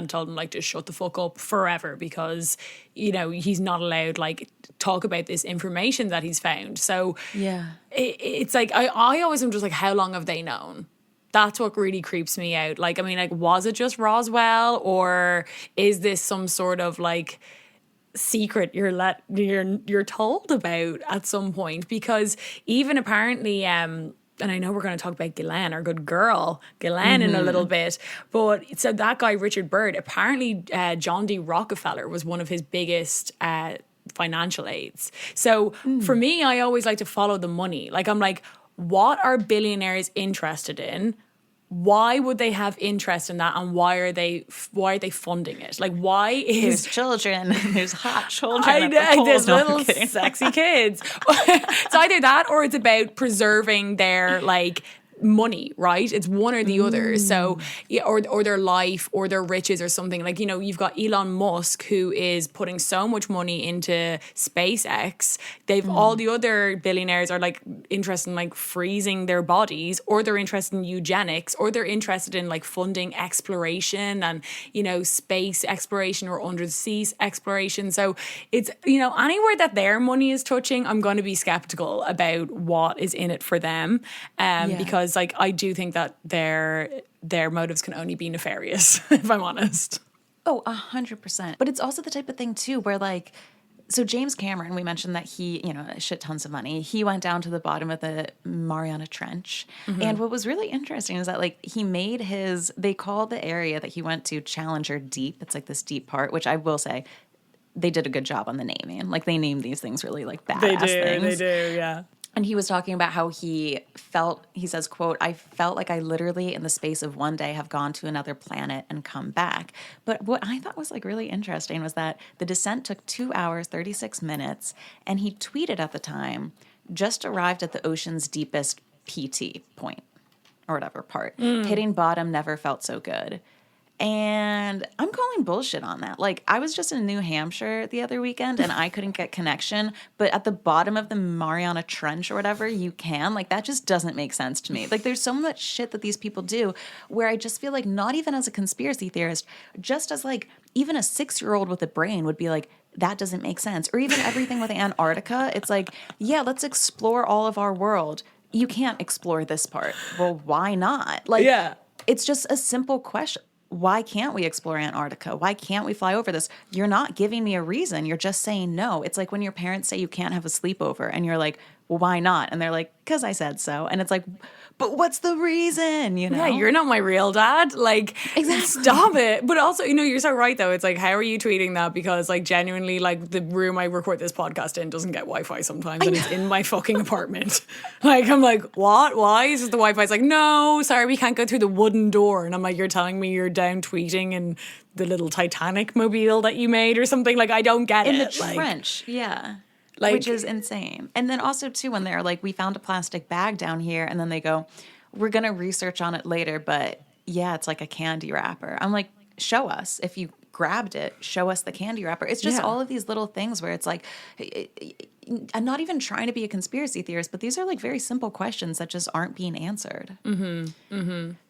Speaker 2: told him, like, to shut the fuck up forever because, you know, he's not allowed, like, talk about this information that he's found. So
Speaker 1: yeah,
Speaker 2: it's like I always am just like, how long have they known? That's what really creeps me out. Like, I mean, like, was it just Roswell, or is this some sort of, like, secret you're told about at some point? Because even apparently, and I know we're going to talk about Ghislaine, our good girl, Ghislaine, in a little bit, but so that guy, Richard Byrd, apparently John D. Rockefeller was one of his biggest financial aids. So for me, I always like to follow the money. Like, I'm like, what are billionaires interested in? Why would they have interest in that, and why are they funding it? Like, why is
Speaker 1: there's children, there's hot children,
Speaker 2: I know, there's little sexy kids. It's either that or it's about preserving their, like, money, right? It's one or the other. So, yeah, or their life or their riches or something. Like, you know, you've got Elon Musk, who is putting so much money into SpaceX. They've all the other billionaires are, like, interested in, like, freezing their bodies, or they're interested in eugenics, or they're interested in, like, funding exploration and, you know, space exploration or under the sea exploration. So it's, you know, anywhere that their money is touching, I'm going to be skeptical about what is in it for them, because, like, I do think that their motives can only be nefarious, if I'm honest.
Speaker 1: Oh, 100%. But it's also the type of thing too where, like, so James Cameron, we mentioned that he, you know, shit tons of money. He went down to the bottom of the Mariana Trench. And what was really interesting is that, like, he made they called the area that he went to Challenger Deep. It's like this deep part, which I will say they did a good job on the naming. Like, they named these things really, like, badass things.
Speaker 2: They do, yeah.
Speaker 1: And he was talking about how he says, quote, I felt like I literally in the space of one day have gone to another planet and come back. But what I thought was, like, really interesting was that the descent took 2 hours, 36 minutes. And he tweeted at the time, just arrived at the ocean's deepest PT point or whatever part. Hitting bottom never felt so good. And I'm calling bullshit on that. Like, I was just in New Hampshire the other weekend and I couldn't get connection, but at the bottom of the Mariana Trench or whatever, you can. Like, that just doesn't make sense to me. Like, there's so much shit that these people do where I just feel like, not even as a conspiracy theorist, just as, like, even a 6-year-old with a brain would be like, that doesn't make sense. Or even everything with Antarctica. It's like, yeah, let's explore all of our world. You can't explore this part. Well, why not? Like,
Speaker 2: yeah.
Speaker 1: It's just a simple question. Why can't we explore Antarctica? Why can't we fly over this? You're not giving me a reason. You're just saying no. It's like when your parents say you can't have a sleepover and you're like, well, why not? And they're like, because I said so. And it's like, but what's the reason, you know?
Speaker 2: Yeah, you're not my real dad. Like,
Speaker 1: Exactly.
Speaker 2: stop it. But also, you're so right, though. It's like, how are you tweeting that? Because, like, genuinely, like, the room I record this podcast in doesn't get Wi-Fi sometimes, and it's in my fucking apartment. Like, I'm like, what? Why? Is it the Wi-Fi? It's like, no, sorry, we can't go through the wooden door. And I'm like, you're telling me you're down tweeting in the little Titanic mobile that you made or something? Like, I don't get
Speaker 1: In
Speaker 2: it.
Speaker 1: the trench, yeah.
Speaker 2: Like,
Speaker 1: which is insane. And then also, too, when they're like, we found a plastic bag down here, and then they go, we're going to research on it later, but yeah, it's like a candy wrapper. I'm like, show us. If you grabbed it, show us the candy wrapper. It's just all of these little things where it's like, I'm not even trying to be a conspiracy theorist, but these are like very simple questions that just aren't being answered.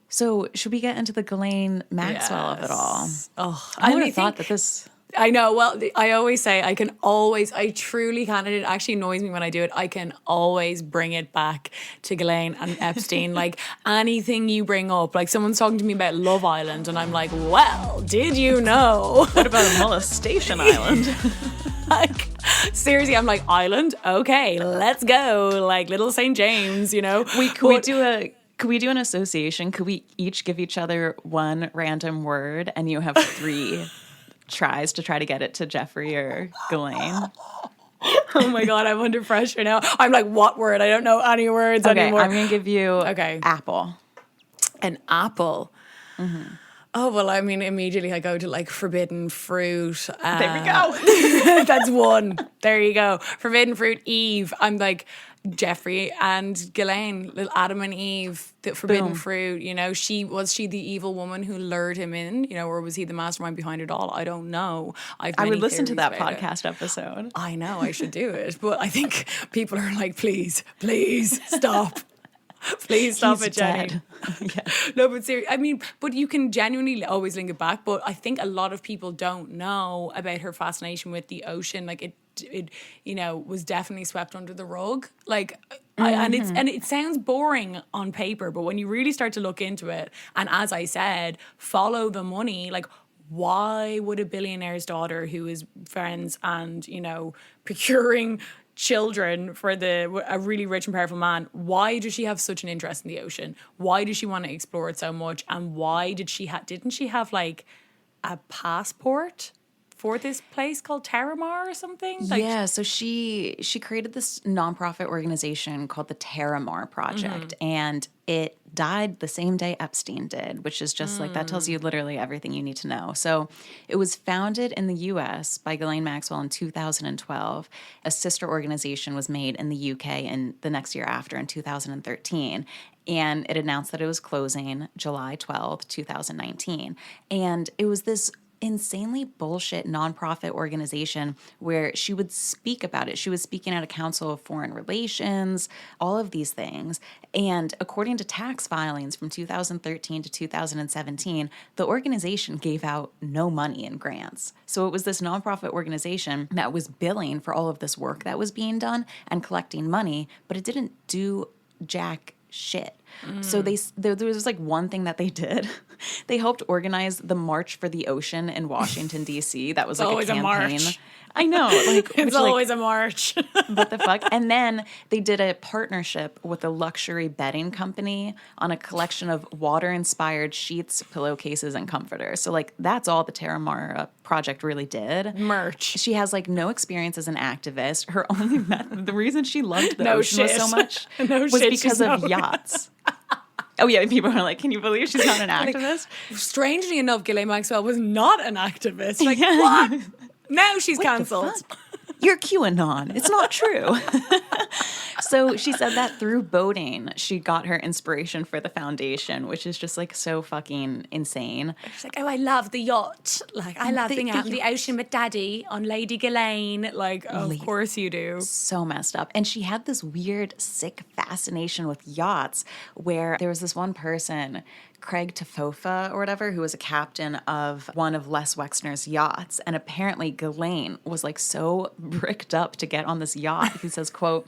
Speaker 1: So should we get into the Ghislaine Maxwell of it all?
Speaker 2: Oh,
Speaker 1: I would have thought that this...
Speaker 2: I know. Well, I always say I truly can. And it actually annoys me when I do it. I can always bring it back to Ghislaine and Epstein. Like anything you bring up, like someone's talking to me about Love Island, and I'm like, well, did you know?
Speaker 1: What about a molestation island?
Speaker 2: Like, seriously, I'm like, island? Okay, let's go. Like Little St. James, you know?
Speaker 1: Could we do an association? Could we each give each other one random word, and you have 3 tries to try to get it to Jeffrey or Ghislaine?
Speaker 2: Oh my God, I'm under pressure now. I'm like, what word? I don't know any words anymore.
Speaker 1: I'm going to give you apple.
Speaker 2: An apple. Mm-hmm. Oh, well, I mean, immediately I go to like forbidden fruit.
Speaker 1: There we go.
Speaker 2: That's one. There you go. Forbidden fruit, Eve. I'm like, Jeffrey and Ghislaine, little Adam and Eve, the forbidden fruit, was she the evil woman who lured him in, or was he the mastermind behind it all? I don't know. I would
Speaker 1: listen to that podcast episode.
Speaker 2: I know, I should do it. But I think people are like, please stop. Please stop it, Jenny.
Speaker 1: Yeah.
Speaker 2: No, but seriously, I mean, but you can genuinely always link it back. But I think a lot of people don't know about her fascination with the ocean. Like it was definitely swept under the rug. Like, and it sounds boring on paper, but when you really start to look into it, and as I said, follow the money, like. Why would a billionaire's daughter who is friends and, procuring children for a really rich and powerful man, why does she have such an interest in the ocean? Why does she want to explore it so much? And why didn't she have like a passport for this place called Terramar or something?
Speaker 1: Yeah, so she created this nonprofit organization called the Terramar Project, and it died the same day Epstein did, which is just like, that tells you literally everything you need to know. So it was founded in the U.S. by Ghislaine Maxwell in 2012. A sister organization was made in the U.K. in the next year after, in 2013. And it announced that it was closing July 12th, 2019. And it was this insanely bullshit nonprofit organization where she would speak about it. She was speaking at a Council of Foreign Relations, all of these things. And according to tax filings from 2013 to 2017, the organization gave out no money in grants. So it was this nonprofit organization that was billing for all of this work that was being done and collecting money, but it didn't do jack shit. So there was like one thing that they did. They helped organize the March for the Ocean in Washington, D.C. That was like
Speaker 2: always
Speaker 1: a campaign.
Speaker 2: A march.
Speaker 1: I know. Like,
Speaker 2: it's always a march.
Speaker 1: What the fuck? And then they did a partnership with a luxury bedding company on a collection of water-inspired sheets, pillowcases, and comforters. So like that's all the Terramar Project really did.
Speaker 2: Merch.
Speaker 1: She has like no experience as an activist. Her only method, the reason she loved the
Speaker 2: No
Speaker 1: ocean
Speaker 2: shit.
Speaker 1: so much
Speaker 2: No
Speaker 1: was
Speaker 2: shit,
Speaker 1: because
Speaker 2: she's
Speaker 1: of
Speaker 2: not.
Speaker 1: yachts. Oh yeah, people are like, can you believe she's not an activist?
Speaker 2: Strangely enough, Ghislaine Maxwell was not an activist. Like, what? Now she's cancelled.
Speaker 1: You're QAnon. It's not true. So she said that through boating, she got her inspiration for the foundation, which is just like so fucking insane.
Speaker 2: She's like, oh, I love the yacht. Like, I love being out in the ocean with Daddy on Lady Ghislaine. Like, of course you do.
Speaker 1: So messed up. And she had this weird, sick fascination with yachts where there was this one person, Craig Tafofa or whatever, who was a captain of one of Les Wexner's yachts. And apparently Ghislaine was like so bricked up to get on this yacht. He says, quote,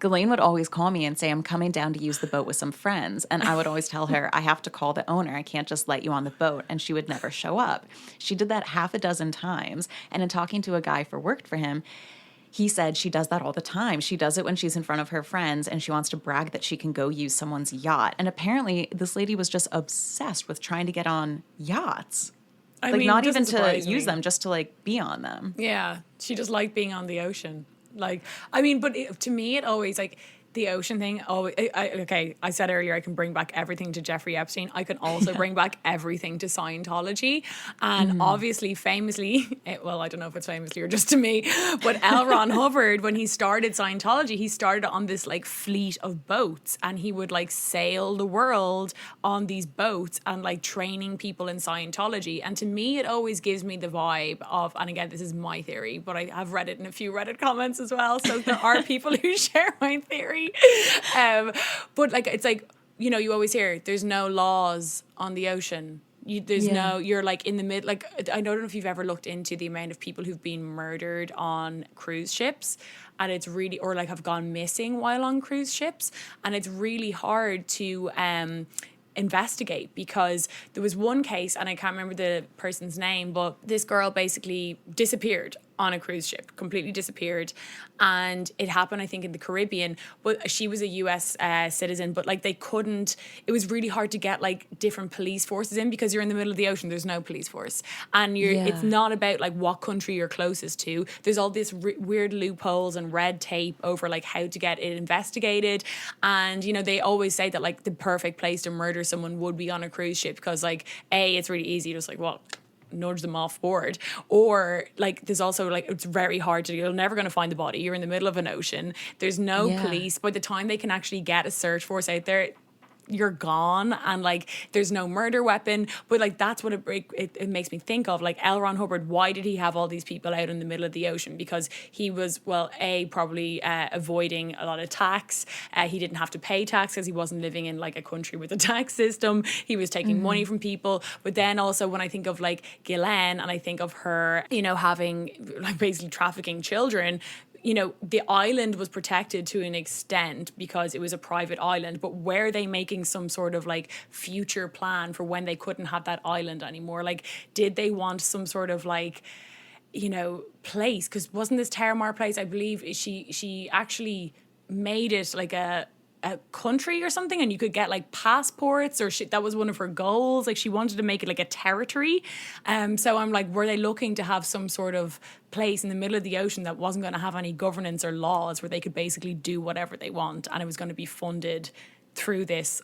Speaker 1: Ghislaine would always call me and say, I'm coming down to use the boat with some friends. And I would always tell her, I have to call the owner. I can't just let you on the boat. And she would never show up. She did that half a dozen times. And in talking to a guy who worked for him, he said she does that all the time. She does it when she's in front of her friends and she wants to brag that she can go use someone's yacht. And apparently this lady was just obsessed with trying to get on yachts.
Speaker 2: I
Speaker 1: Like
Speaker 2: mean,
Speaker 1: not
Speaker 2: it
Speaker 1: even
Speaker 2: doesn't
Speaker 1: to
Speaker 2: surprise
Speaker 1: use
Speaker 2: me.
Speaker 1: them, just to like be on them.
Speaker 2: Yeah, she just liked being on the ocean. Like, I mean, but to me, it always like the ocean thing. Always, okay, I said earlier I can bring back everything to Jeffrey Epstein. I can also bring back everything to Scientology, and obviously, famously, well, I don't know if it's famously or just to me, but L. Ron Hubbard, when he started Scientology, he started on this like fleet of boats, and he would like sail the world on these boats and like training people in Scientology. And to me, it always gives me the vibe of, and again, this is my theory, but I have read it in a few Reddit comments as well. So there are people who share my theory. But like, it's like, you know, you always hear there's no laws on the ocean. You're like in the mid, like, I don't know if you've ever looked into the amount of people who've been murdered on cruise ships, and it's really, or like have gone missing while on cruise ships. And it's really hard to, investigate, because there was one case, and I can't remember the person's name, but this girl basically disappeared on a cruise ship, completely disappeared. And it happened, I think, in the Caribbean, but she was a US citizen, but like they couldn't, it was really hard to get like different police forces in, because you're in the middle of the ocean, there's no police force. And it's not about like what country you're closest to. There's all this weird loopholes and red tape over like how to get it investigated. And, you know, they always say that like the perfect place to murder someone would be on a cruise ship, because like, A, it's really easy, just like, well, nudge them off board. Or like there's also like, it's very hard to, you're never going to find the body, you're in the middle of an ocean, there's no police. By the time they can actually get a search force out there, you're gone, and like there's no murder weapon. But like that's what it makes me think of, like L. Ron Hubbard. Why did he have all these people out in the middle of the ocean? Because he was, well, A, probably avoiding a lot of tax. He didn't have to pay tax because he wasn't living in like a country with a tax system. He was taking money from people. But then also when I think of like Ghislaine, and I think of her, you know, having like basically trafficking children, you know, the island was protected to an extent because it was a private island, but were they making some sort of like future plan for when they couldn't have that island anymore? Like, did they want some sort of like, you know, place? Because wasn't this Terramar place, I believe she actually made it like a country or something, and you could get like passports, or that was one of her goals. Like she wanted to make it like a territory. So I'm like, were they looking to have some sort of place in the middle of the ocean that wasn't going to have any governance or laws, where they could basically do whatever they want, and it was going to be funded through this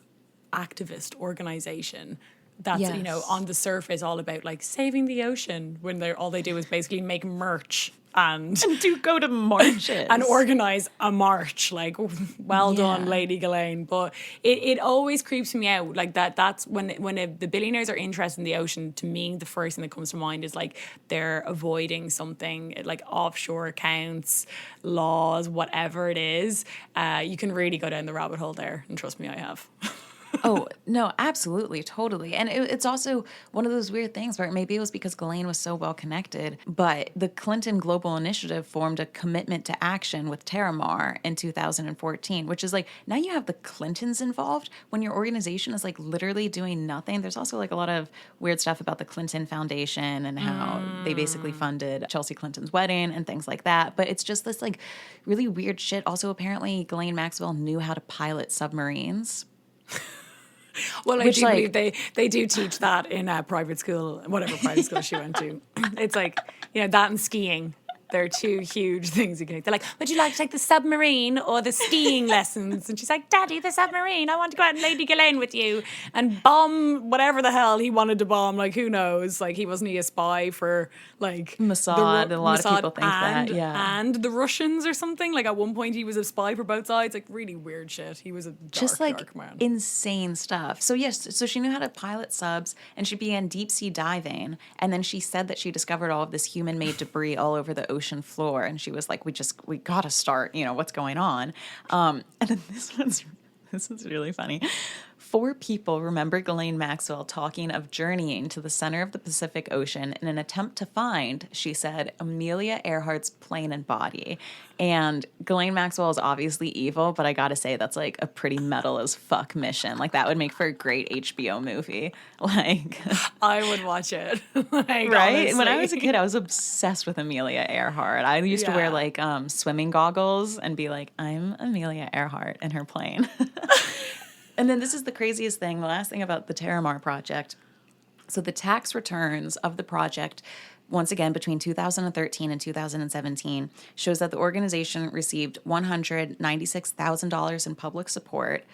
Speaker 2: activist organization that's, you know, on the surface all about like saving the ocean, when all they do is basically make merch and
Speaker 1: do go to marches
Speaker 2: and organize a march. Like, well done, Lady Ghislaine. But it always creeps me out, like that's when the billionaires are interested in the ocean. To me, the first thing that comes to mind is like they're avoiding something, like offshore accounts, laws, whatever it is. You can really go down the rabbit hole there, and trust me, I have.
Speaker 1: Oh, no, absolutely, totally. And it's also one of those weird things where maybe it was because Ghislaine was so well connected, but the Clinton Global Initiative formed a commitment to action with Terramar in 2014, which is like, now you have the Clintons involved when your organization is like literally doing nothing. There's also like a lot of weird stuff about the Clinton Foundation and how they basically funded Chelsea Clinton's wedding and things like that. But it's just this like really weird shit. Also, apparently, Ghislaine Maxwell knew how to pilot submarines.
Speaker 2: Well, I do believe they do teach that in a private school, whatever private school she went to. It's like, you know, that and skiing. They're two huge things you can. They're like, would you like to take the submarine or the skiing lessons? And she's like, Daddy, the submarine. I want to go out and Lady Ghislaine with you and bomb whatever the hell he wanted to bomb. Like, who knows? Like, wasn't he a spy for like
Speaker 1: Mossad? A lot of people think that. Yeah,
Speaker 2: and the Russians or something. Like, at one point he was a spy for both sides. Like, really weird shit. He was a dark man.
Speaker 1: Insane stuff. So yes, so she knew how to pilot subs, and she began deep sea diving. And then she said that she discovered all of this human-made debris all over the ocean floor, and she was like, we gotta start, you know, what's going on. And then this is really funny. 4 people remember Ghislaine Maxwell talking of journeying to the center of the Pacific Ocean in an attempt to find, she said, Amelia Earhart's plane and body. And Ghislaine Maxwell is obviously evil, but I gotta say that's like a pretty metal as fuck mission. Like that would make for a great HBO movie. Like
Speaker 2: I would watch it. Like,
Speaker 1: right?
Speaker 2: honestly.
Speaker 1: When I was a kid, I was obsessed with Amelia Earhart. I used to wear like swimming goggles and be like, I'm Amelia Earhart in her plane. And then this is the craziest thing, the last thing about the Terramar project. So the tax returns of the project, once again, between 2013 and 2017, shows that the organization received $196,000 in public support,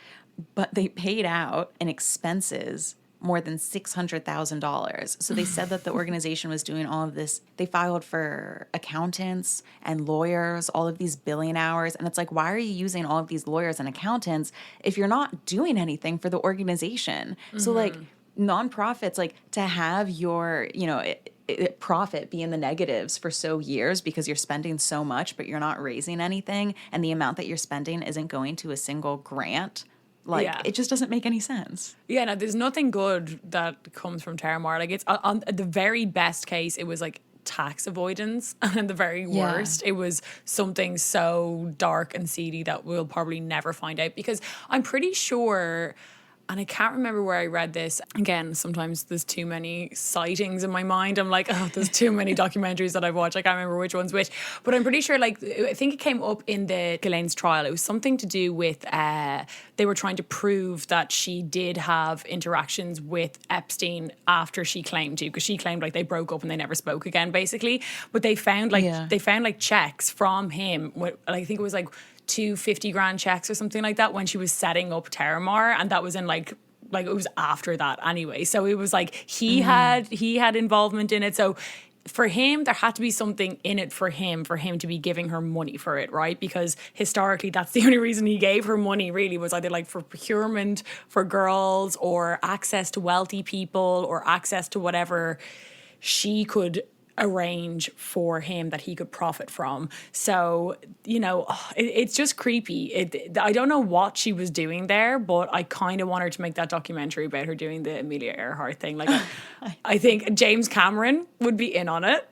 Speaker 1: but they paid out in expenses more than $600,000. So they said that the organization was doing all of this. They filed for accountants and lawyers, all of these billing hours. And it's like, why are you using all of these lawyers and accountants if you're not doing anything for the organization? Mm-hmm. So like nonprofits, like to have your, profit be in the negatives for so years because you're spending so much, but you're not raising anything. And the amount that you're spending isn't going to a single grant. Like, it just doesn't make any sense.
Speaker 2: Yeah, no, there's nothing good that comes from Terramar. Like, it's on the very best case, it was like tax avoidance. And in the very worst, it was something so dark and seedy that we'll probably never find out. Because I'm pretty sure, and I can't remember where I read this. Again, sometimes there's too many sightings in my mind. I'm like, oh, there's too many documentaries that I've watched. I can't remember which one's which. But I'm pretty sure, like, I think it came up in the Ghislaine's trial. It was something to do with, they were trying to prove that she did have interactions with Epstein after she claimed to, because she claimed like they broke up and they never spoke again, basically. But they found like checks from him. I think it was like 2 50,000 checks or something like that when she was setting up Terramar, and that was in like it was after that anyway. So it was like he had involvement in it. So for him, there had to be something in it for him to be giving her money for it, right? Because historically, that's the only reason he gave her money, really, was either like for procurement for girls or access to wealthy people or access to whatever she could arrange for him that he could profit from. So, it's just creepy. I don't know what she was doing there, but I kind of want her to make that documentary about her doing the Amelia Earhart thing. Like, I think James Cameron would be in on it.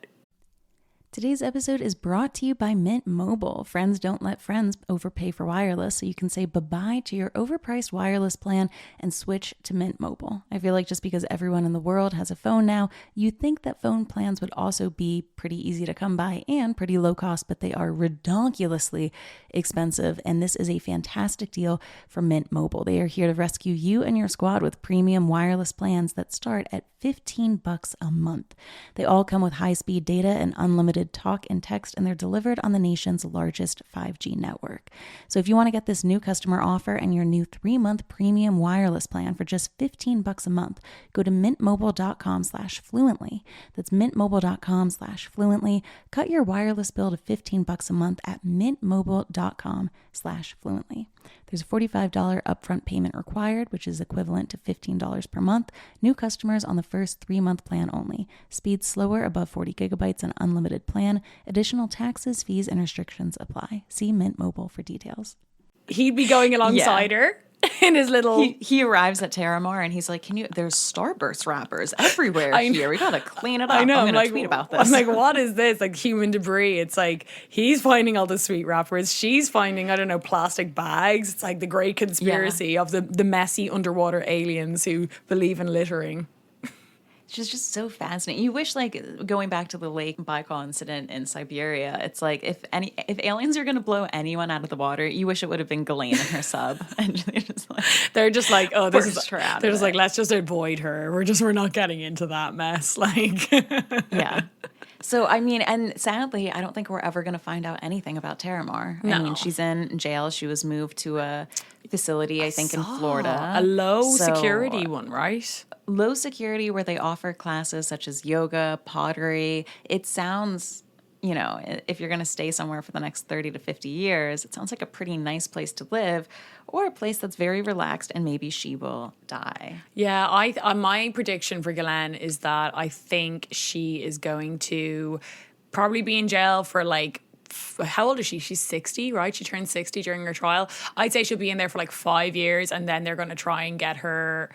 Speaker 1: Today's episode is brought to you by Mint Mobile. Friends don't let friends overpay for wireless, so you can say bye-bye to your overpriced wireless plan and switch to Mint Mobile. I feel like just because everyone in the world has a phone now, you'd think that phone plans would also be pretty easy to come by and pretty low cost, but they are ridiculously expensive, and this is a fantastic deal for Mint Mobile. They are here to rescue you and your squad with premium wireless plans that start at $15 a month. They all come with high-speed data and unlimited talk and text, and they're delivered on the nation's largest 5G network. So if you want to get this new customer offer and your new 3-month premium wireless plan for just $15 a month, go to mintmobile.com/fluently. That's mintmobile.com/fluently. Cut your wireless bill to $15 a month at mintmobile.com/fluently. There's a $45 upfront payment required, which is equivalent to $15 per month. New customers on the first 3-month plan only. Speed slower above 40 gigabytes and unlimited plan. Additional taxes, fees, and restrictions apply. See Mint Mobile for details.
Speaker 2: He'd be going alongside her in his little...
Speaker 1: He arrives at Terramar and he's like, there's Starburst wrappers everywhere here. We gotta clean it up.
Speaker 2: I know.
Speaker 1: I'm gonna tweet about this.
Speaker 2: I'm like, what is this? Like human debris. It's like, he's finding all the sweet wrappers. She's finding, I don't know, plastic bags. It's like the great conspiracy of the messy underwater aliens who believe in littering.
Speaker 1: It's just so fascinating. You wish, like, going back to the Lake Baikal incident in Siberia, it's like if aliens are going to blow anyone out of the water, you wish it would have been Ghislaine and her sub. And
Speaker 2: they're just like, oh, this is.
Speaker 1: They're
Speaker 2: just like, let's just avoid her. We're not getting into that mess. Like,
Speaker 1: yeah. So, I mean, and sadly, I don't think we're ever going to find out anything about Terramar.
Speaker 2: No.
Speaker 1: I mean, she's in jail. She was moved to a facility, I think, in Florida.
Speaker 2: A low security one, right?
Speaker 1: Low security where they offer classes such as yoga, pottery. It sounds, if you're going to stay somewhere for the next 30 to 50 years, it sounds like a pretty nice place to live, or a place that's very relaxed, and maybe she will die.
Speaker 2: Yeah, my prediction for Ghislaine is that I think she is going to probably be in jail for like how old is she? She's 60, right? She turned 60 during her trial. I'd say she'll be in there for like 5 years, and then they're going to try and get her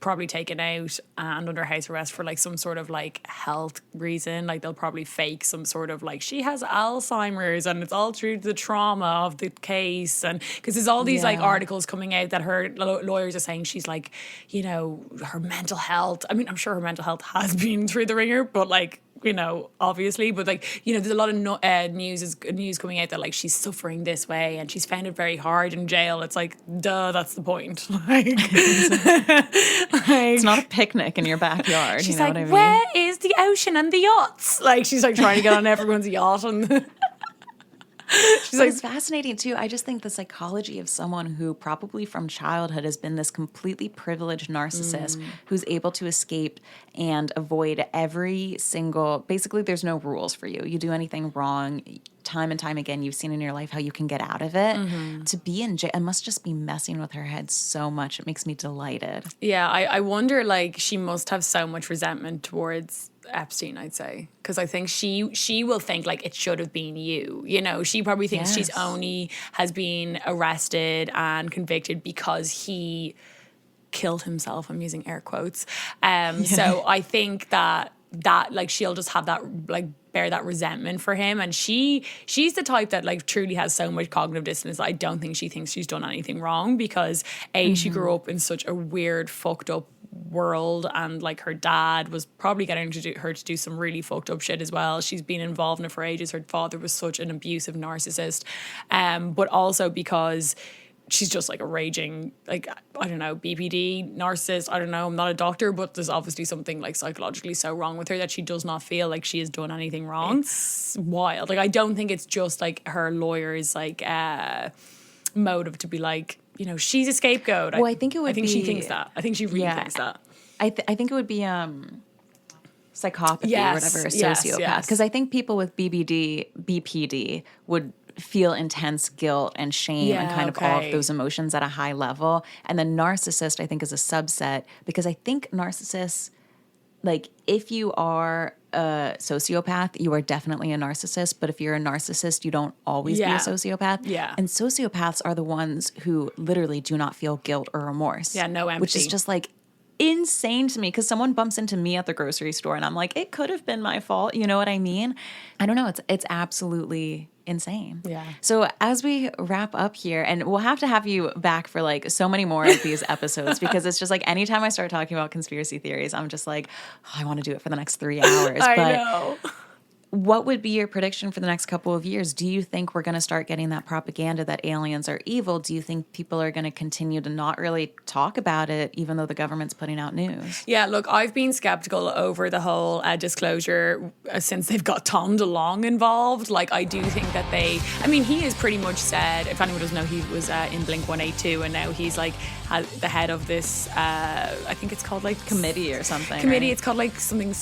Speaker 2: probably taken out and under house arrest for like some sort of like health reason. Like they'll probably fake some sort of like she has Alzheimer's and it's all through the trauma of the case. And because there's all these like articles coming out that her lawyers are saying she's like, you know, her mental health. I mean, I'm sure her mental health has been through the ringer, but like, you know, obviously, but like, you know, there's a lot of news coming out that like she's suffering this way and she's found it very hard in jail. It's like, duh, that's the point. Like,
Speaker 1: it's not a picnic in your backyard.
Speaker 2: She's
Speaker 1: you know
Speaker 2: like,
Speaker 1: what I mean?
Speaker 2: where is the ocean and the yachts? Like, she's like trying to get on everyone's yacht and.
Speaker 1: She's like, it's fascinating too. I just think the psychology of someone who probably from childhood has been this completely privileged narcissist who's able to escape and avoid every single, basically there's no rules for you. You do anything wrong, time and time again, you've seen in your life how you can get out of it. To be in jail, it must just be messing with her head so much. It makes me delighted.
Speaker 2: Yeah, I wonder, like, she must have so much resentment towards Epstein, I'd say, because I think she will think like it should have been you. You know, she probably thinks she's only has been arrested and convicted because he killed himself. I'm using air quotes. So I think that like she'll just have that like bear that resentment for him, and she's the type that like truly has so much cognitive dissonance that I don't think she thinks she's done anything wrong, because she grew up in such a weird, fucked up world, and like her dad was probably getting her to do some really fucked up shit as well. She's been involved in it for ages. Her father was such an abusive narcissist, but also because she's just like a raging, like, I don't know, BPD narcissist. I don't know, I'm not a doctor, but there's obviously something like psychologically so wrong with her that she does not feel like she has done anything wrong. It's wild. Like, I don't think it's just like her lawyer's like motive to be like, you know, she's a scapegoat.
Speaker 1: Well, I think it would be...
Speaker 2: she thinks that. I think she really thinks that.
Speaker 1: I think it would be psychopathy or whatever, a sociopath. Because I think people with BPD would feel intense guilt and shame and kind of all of those emotions at a high level. And then narcissist, I think, is a subset, because I think narcissists, like, if you are a sociopath, you are definitely a narcissist. But if you're a narcissist, you don't always be a sociopath.
Speaker 2: Yeah.
Speaker 1: And sociopaths are the ones who literally do not feel guilt or remorse.
Speaker 2: Yeah, no empathy.
Speaker 1: Which is just like insane to me, because someone bumps into me at the grocery store and I'm like, it could have been my fault. You know what I mean? I don't know. It's absolutely insane.
Speaker 2: Yeah.
Speaker 1: So as we wrap up here, and we'll have to have you back for like so many more of these episodes, because it's just like anytime I start talking about conspiracy theories, I'm just like, oh, I want to do it for the next 3 hours.
Speaker 2: I know.
Speaker 1: What would be your prediction for the next couple of years? Do you think we're going to start getting that propaganda that aliens are evil? Do you think people are going to continue to not really talk about it, even though the government's putting out news?
Speaker 2: Yeah, look, I've been skeptical over the whole disclosure since they've got Tom DeLonge involved. Like, I do think that he has pretty much said, if anyone doesn't know, he was in Blink-182, and now he's like the head of this, I think it's called like...
Speaker 1: Committee or something.
Speaker 2: Committee,
Speaker 1: right?
Speaker 2: It's called like something...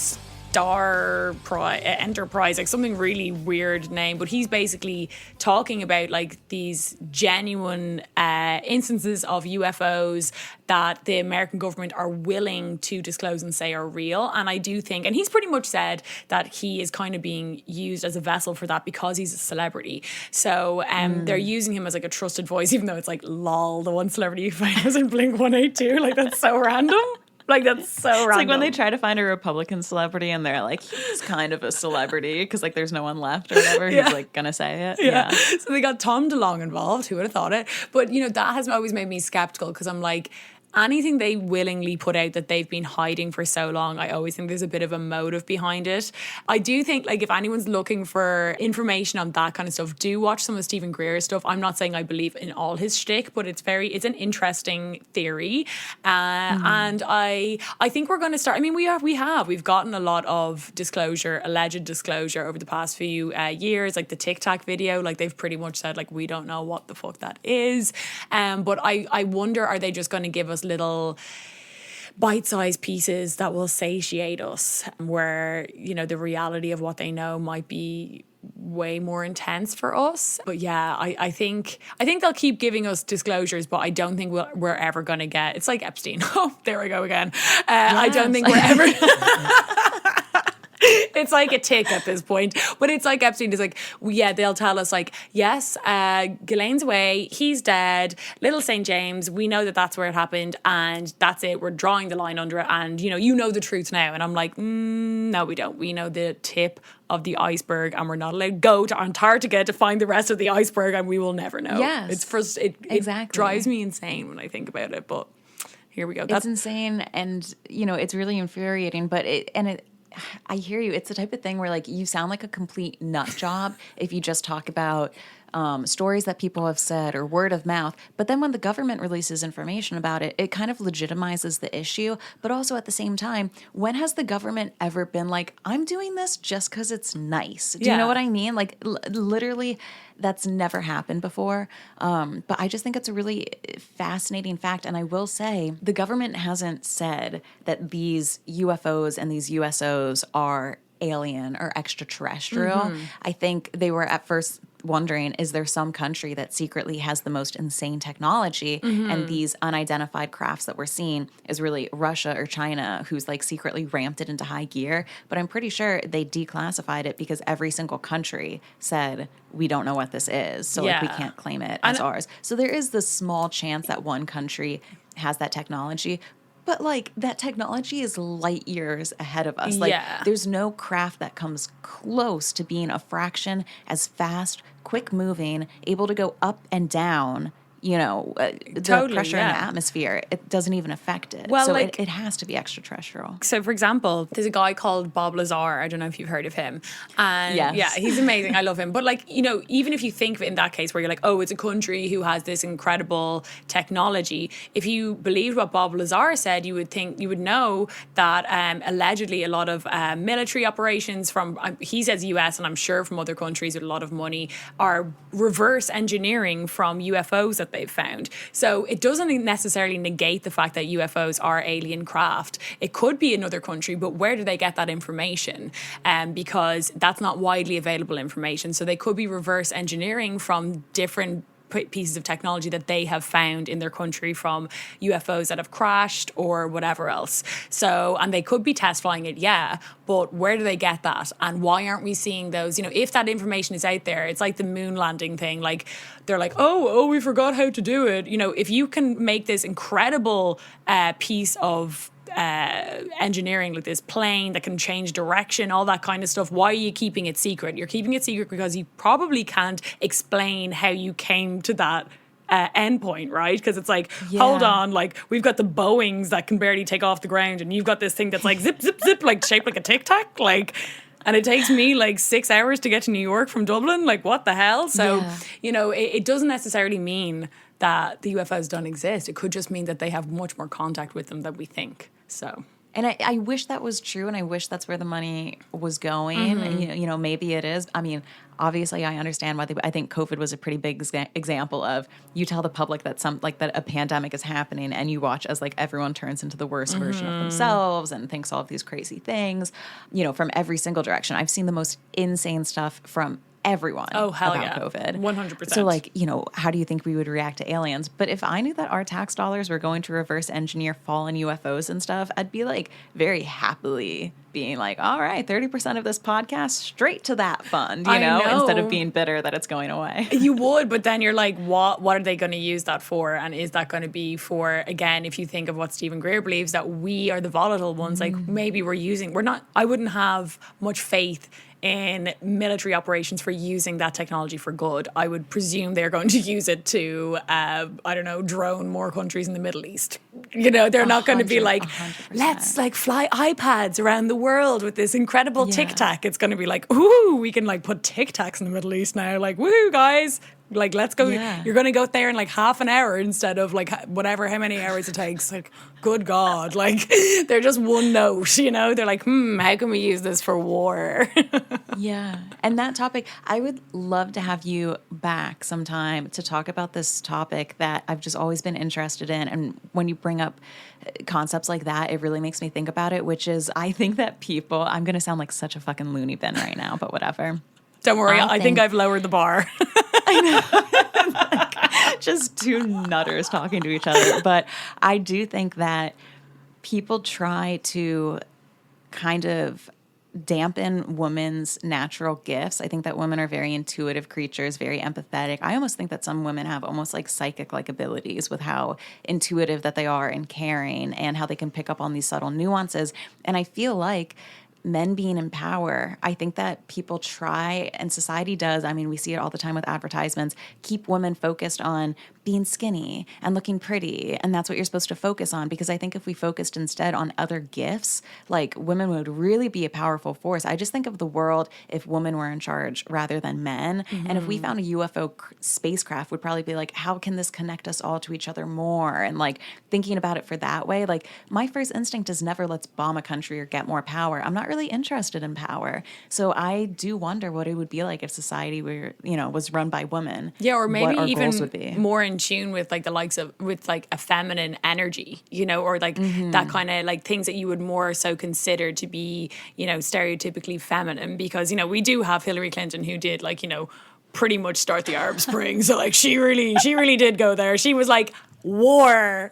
Speaker 2: Enterprise, like something really weird name, but he's basically talking about like these genuine instances of UFOs that the American government are willing to disclose and say are real. And I do think, and he's pretty much said that he is kind of being used as a vessel for that because he's a celebrity. So they're using him as like a trusted voice, even though it's like, lol, the one celebrity you find was in Blink-182. Like, that's so random. Like, that's so random.
Speaker 1: It's like when they try to find a Republican celebrity and they're like, he's kind of a celebrity because like there's no one left or whatever. He's like gonna say it. Yeah.
Speaker 2: So they got Tom DeLonge involved. Who would have thought it? But, you know, that has always made me skeptical, because I'm like, anything they willingly put out that they've been hiding for so long, I always think there's a bit of a motive behind it. I do think, like, if anyone's looking for information on that kind of stuff, do watch some of Stephen Greer's stuff. I'm not saying I believe in all his shtick, but it's an interesting theory. And I think we're going to start, I mean, we've gotten a lot of alleged disclosure over the past few years, like the Tic Tac video, like they've pretty much said, like, we don't know what the fuck that is. But I wonder, are they just going to give us little bite-sized pieces that will satiate us, where, you know, the reality of what they know might be way more intense for us. But yeah, I think they'll keep giving us disclosures, but I don't think we're ever going to get, it's like Epstein. Oh, there we go again. I don't think we're ever It's like a tick at this point. But it's like Epstein is like, yeah, they'll tell us like, yes, Ghislaine's away, he's dead, Little St. James, we know that that's where it happened and that's it. We're drawing the line under it and, you know the truth now. And I'm like, no, we don't. We know the tip of the iceberg and we're not allowed to go to Antarctica to find the rest of the iceberg and we will never know.
Speaker 1: Yes.
Speaker 2: It drives me insane when I think about it, but here we go.
Speaker 1: It's insane and, it's really infuriating, but I hear you. It's the type of thing where like you sound like a complete nut job if you just talk about stories that people have said or word of mouth. But then when the government releases information about it, it kind of legitimizes the issue. But also at the same time, when has the government ever been like, I'm doing this just because it's nice? Do you know what I mean? Like literally, that's never happened before. But I just think it's a really fascinating fact. And I will say the government hasn't said that these UFOs and these USOs are alien or extraterrestrial. Mm-hmm. I think they were at first wondering, is there some country that secretly has the most insane technology? Mm-hmm. And these unidentified crafts that we're seeing is really Russia or China who's like secretly ramped it into high gear. But I'm pretty sure they declassified it because every single country said, we don't know what this is. So like we can't claim it as ours. So there is this small chance that one country has that technology. But, like, that technology is light years ahead of us. Like, there's no craft that comes close to being a fraction as fast, quick-moving, able to go up and down, the pressure in the atmosphere. It doesn't even affect it. Well, so like, it has to be extraterrestrial.
Speaker 2: So, for example, there's a guy called Bob Lazar. I don't know if you've heard of him. And yeah, he's amazing. I love him. But like, even if you think of it in that case where you're like, oh, it's a country who has this incredible technology. If you believed what Bob Lazar said, you would know that allegedly a lot of military operations from, he says US, and I'm sure from other countries with a lot of money, are reverse engineering from UFOs that they've found. So it doesn't necessarily negate the fact that UFOs are alien craft. It could be another country, but where do they get that information? Because that's not widely available information. So they could be reverse engineering from different pieces of technology that they have found in their country from UFOs that have crashed or whatever else. So, and they could be test flying it, but where do they get that? And why aren't we seeing those? If that information is out there, it's like the moon landing thing. Like, they're like, oh, we forgot how to do it. If you can make this incredible piece of engineering, like this plane that can change direction, all that kind of stuff, why are you keeping it secret? You're keeping it secret because you probably can't explain how you came to that endpoint, right? Because it's like, hold on, like we've got the Boeings that can barely take off the ground and you've got this thing that's like zip, zip, zip, like shaped like a Tic Tac, like, and it takes me like 6 hours to get to New York from Dublin. Like, what the hell? So, it doesn't necessarily mean that the UFOs don't exist. It could just mean that they have much more contact with them than we think. So,
Speaker 1: and I wish that was true, and I wish that's where the money was going.
Speaker 2: Mm-hmm.
Speaker 1: And, maybe it is. I mean, obviously, I understand why. I think COVID was a pretty big example of you tell the public that that a pandemic is happening, and you watch as like everyone turns into the worst version of themselves and thinks all of these crazy things, from every single direction. I've seen the most insane stuff from everyone about COVID.
Speaker 2: 100%.
Speaker 1: So how do you think we would react to aliens? But if I knew that our tax dollars were going to reverse engineer fallen UFOs and stuff, I'd be like very happily being like, all right, 30% of this podcast straight to that fund, instead of being bitter that it's going away.
Speaker 2: You would, but then you're like, what are they going to use that for? And is that going to be for, again, if you think of what Stephen Greer believes, that we are the volatile ones, like maybe I wouldn't have much faith in military operations for using that technology for good. I would presume they're going to use it to, drone more countries in the Middle East. They're not going to be like,
Speaker 1: 100%.
Speaker 2: let's like fly iPads around the world with this incredible Tic Tac. It's going to be like, ooh, we can like put Tic Tacs in the Middle East now. Like, woohoo, guys. Like, let's go.
Speaker 1: Yeah.
Speaker 2: You're going to go there in like half an hour instead of like whatever, how many hours it takes. Like, good God. Like, they're just one note, They're like, how can we use this for war?
Speaker 1: Yeah. And that topic, I would love to have you back sometime to talk about this topic that I've just always been interested in. And when you bring up concepts like that, it really makes me think about it, which is I think that people, I'm going to sound like such a fucking loony bin right now, but whatever.
Speaker 2: Don't worry. I think I've lowered the bar.
Speaker 1: I know. Just two nutters talking to each other. But I do think that people try to kind of dampen women's natural gifts. I think that women are very intuitive creatures, very empathetic. I almost think that some women have almost like psychic-like abilities with how intuitive that they are and caring and how they can pick up on these subtle nuances. And I feel like men being in power, I think that people try, and society does, I mean, we see it all the time with advertisements, keep women focused on being skinny and looking pretty. And that's what you're supposed to focus on. Because I think if we focused instead on other gifts, like women would really be a powerful force. I just think of the world if women were in charge rather than men. And if we found a UFO spacecraft, would probably be like, how can this connect us all to each other more? And like thinking about it for that way, like my first instinct is never let's bomb a country or get more power. I'm not really interested in power. So I do wonder what it would be like if society were, was run by women.
Speaker 2: Yeah, or maybe
Speaker 1: what our
Speaker 2: even
Speaker 1: goals would be.
Speaker 2: more in tune with like the likes of with like a feminine energy, or like that kind of like things that you would more so consider to be, stereotypically feminine, because we do have Hillary Clinton, who did like, pretty much start the Arab Spring. So like she really did go there. She was like war.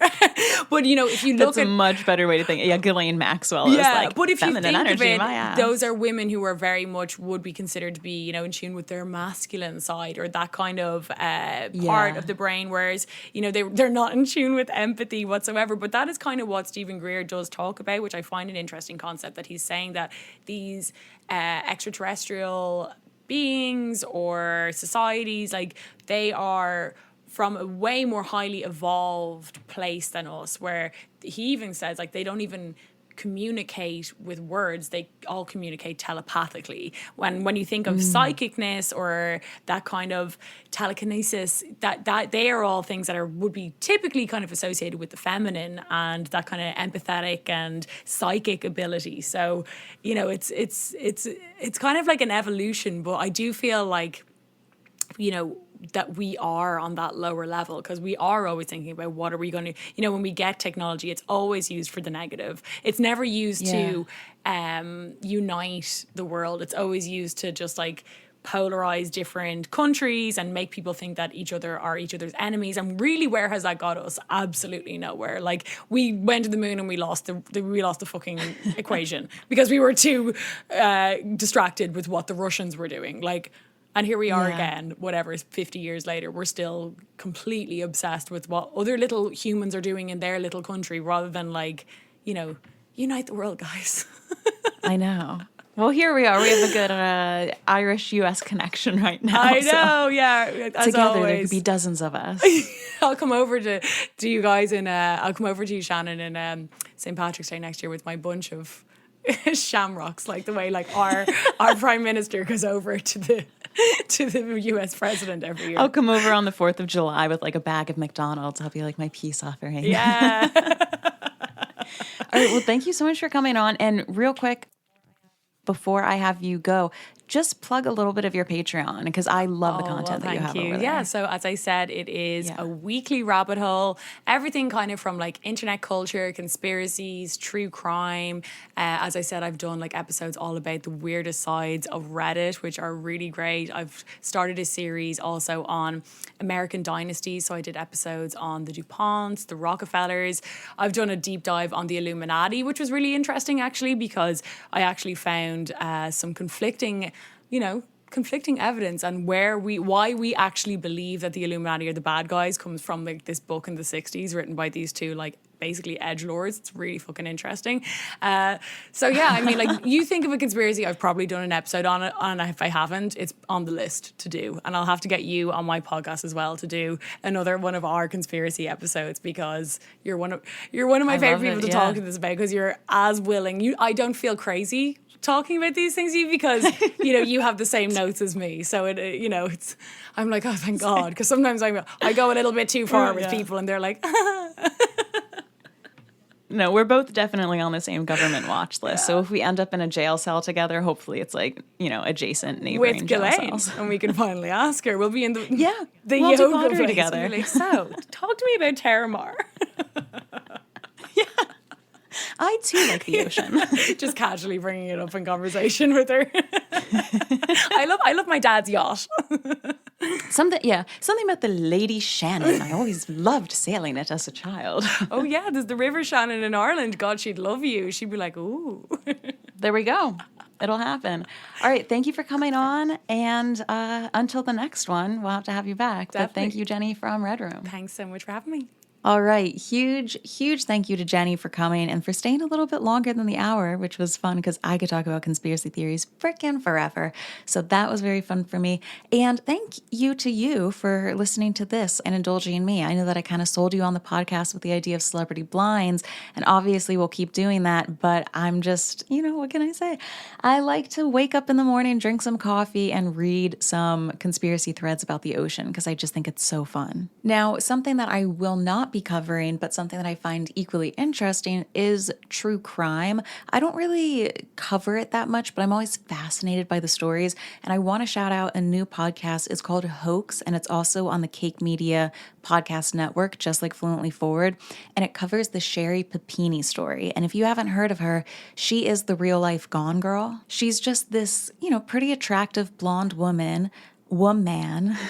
Speaker 2: But if you look
Speaker 1: That's a much better way to think. Yeah, Ghislaine Maxwell is like
Speaker 2: but if you
Speaker 1: feminine
Speaker 2: think
Speaker 1: energy,
Speaker 2: of
Speaker 1: my
Speaker 2: it,
Speaker 1: ass.
Speaker 2: those are women who are very much would be considered to be, in tune with their masculine side or that kind of part of the brain, whereas, they're not in tune with empathy whatsoever. But that is kind of what Stephen Greer does talk about, which I find an interesting concept, that he's saying that these extraterrestrial beings or societies, like they are from a way more highly evolved place than us, where he even says like they don't even communicate with words, they all communicate telepathically. When you think of psychicness or that kind of telekinesis, that they are all things that would be typically kind of associated with the feminine and that kind of empathetic and psychic ability. So it's kind of like an evolution, but I do feel like that we are on that lower level, because we are always thinking about what are we going to, when we get technology, it's always used for the negative. It's never used to unite the world. It's always used to just like polarize different countries and make people think that each other are each other's enemies. And really, where has that got us? Absolutely nowhere. Like we went to the moon and we lost the fucking equation because we were too distracted with what the Russians were doing. Like, and here we are again, whatever, 50 years later, we're still completely obsessed with what other little humans are doing in their little country, rather than like, unite the world, guys.
Speaker 1: I know. Well, here we are. We have a good Irish-U.S. connection right now.
Speaker 2: I know, yeah. As
Speaker 1: together,
Speaker 2: always.
Speaker 1: there could be dozens of us.
Speaker 2: I'll come over to you guys I'll come over to you, Shannon, in St. Patrick's Day next year with my bunch of shamrocks, like the way like our prime minister goes over to the US president every year.
Speaker 1: I'll come over on the 4th of July with like a bag of McDonald's. I'll be like my peace offering.
Speaker 2: Yeah.
Speaker 1: All right. Well, thank you so much for coming on. And real quick, before I have you go, just plug a little bit of your Patreon, because I love the content that you have over there.
Speaker 2: Yeah, so as I said, it is a weekly rabbit hole. Everything kind of from like internet culture, conspiracies, true crime. As I said, I've done like episodes all about the weirdest sides of Reddit, which are really great. I've started a series also on American dynasties. So I did episodes on the DuPonts, the Rockefellers. I've done a deep dive on the Illuminati, which was really interesting actually, because I actually found some conflicting evidence on why we actually believe that the Illuminati are the bad guys comes from like this book in the 60s written by these two like basically edgelords. It's really fucking interesting. So yeah, I mean, like you think of a conspiracy, I've probably done an episode on it, and if I haven't, it's on the list to do. And I'll have to get you on my podcast as well to do another one of our conspiracy episodes, because you're one of my favorite people to talk to this about, because you're as willing. I don't feel crazy talking about these things to you, because you have the same notes as me, so it's I'm like, oh thank God, because sometimes I go a little bit too far with people and they're like
Speaker 1: No, we're both definitely on the same government watch list. So if we end up in a jail cell together, hopefully it's like, adjacent neighboring
Speaker 2: with
Speaker 1: jail
Speaker 2: Ghislaine,
Speaker 1: cells.
Speaker 2: and we can finally ask her. We'll be in the
Speaker 1: we'll
Speaker 2: yoga
Speaker 1: do pottery
Speaker 2: place.
Speaker 1: together.
Speaker 2: We'll be like, so talk to me about Terramar.
Speaker 1: I too like the ocean.
Speaker 2: Just casually bringing it up in conversation with her. I love my dad's yacht.
Speaker 1: Something about the Lady Shannon. I always loved sailing it as a child.
Speaker 2: Oh yeah, there's the River Shannon in Ireland. God, she'd love you. She'd be like, ooh.
Speaker 1: There we go. It'll happen. All right. Thank you for coming on. And until the next one, we'll have to have you back.
Speaker 2: Definitely.
Speaker 1: But thank you, Jenny from Red Room.
Speaker 2: Thanks so much for having me.
Speaker 1: All right. Huge thank you to Jenny for coming and for staying a little bit longer than the hour, which was fun because I could talk about conspiracy theories frickin' forever. So that was very fun for me. And thank you to you for listening to this and indulging in me. I know that I kind of sold you on the podcast with the idea of celebrity blinds, and obviously we'll keep doing that, but I'm just, what can I say? I like to wake up in the morning, drink some coffee, and read some conspiracy threads about the ocean because I just think it's so fun. Now, something that I will not be covering, but something that I find equally interesting is true crime. I don't really cover it that much, but I'm always fascinated by the stories. And I want to shout out a new podcast. It's called Hoax, and it's also on the Cake Media podcast network, just like Fluently Forward. And it covers the Sherry Papini story. And if you haven't heard of her, she is the real life Gone Girl. She's just this, pretty attractive blonde woman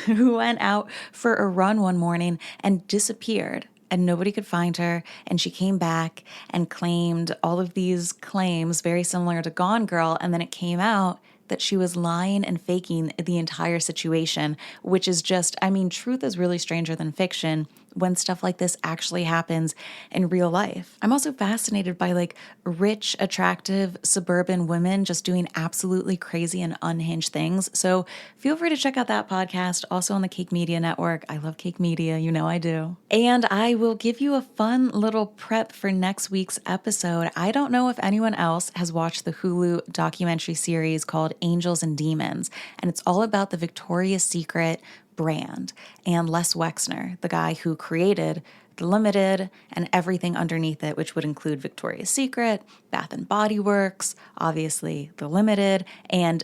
Speaker 1: who went out for a run one morning and disappeared. And nobody could find her. And she came back and claimed all of these claims very similar to Gone Girl. And then it came out that she was lying and faking the entire situation, which is just, truth is really stranger than fiction when stuff like this actually happens in real life. I'm also fascinated by rich, attractive suburban women just doing absolutely crazy and unhinged things. So feel free to check out that podcast, also on the Cake Media Network. I love Cake Media, I do. And I will give you a fun little prep for next week's episode. I don't know if anyone else has watched the Hulu documentary series called Angels and Demons, and it's all about the Victoria's Secret brand and Les Wexner, the guy who created The Limited and everything underneath it, which would include Victoria's Secret, Bath and Body Works, obviously The Limited, and,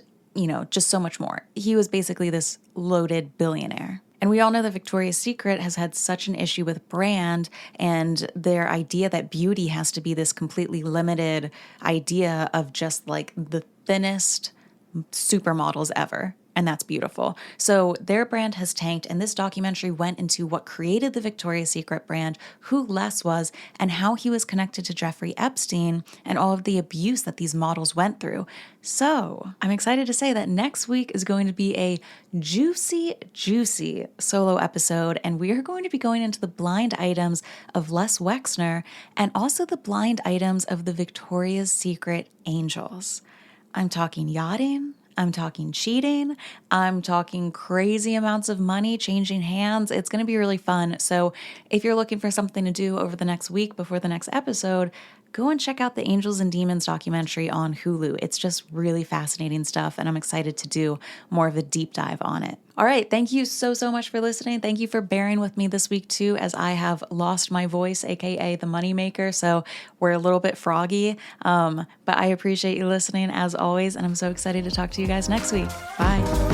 Speaker 1: just so much more. He was basically this loaded billionaire. And we all know that Victoria's Secret has had such an issue with brand and their idea that beauty has to be this completely limited idea of just the thinnest supermodels ever. And that's beautiful. So their brand has tanked, and this documentary went into what created the Victoria's Secret brand, who Les was, and how he was connected to Jeffrey Epstein and all of the abuse that these models went through. So I'm excited to say that next week is going to be a juicy solo episode, and we are going to be going into the blind items of Les Wexner and also the blind items of the Victoria's Secret angels. I'm talking yachting. I'm talking cheating. I'm talking crazy amounts of money changing hands. It's going to be really fun. So if you're looking for something to do over the next week before the next episode, go and check out the Angels and Demons documentary on Hulu. It's just really fascinating stuff, and I'm excited to do more of a deep dive on it. All right. Thank you so much for listening. Thank you for bearing with me this week too, as I have lost my voice, aka the moneymaker. So we're a little bit froggy, but I appreciate you listening as always, and I'm so excited to talk to you guys next week. Bye.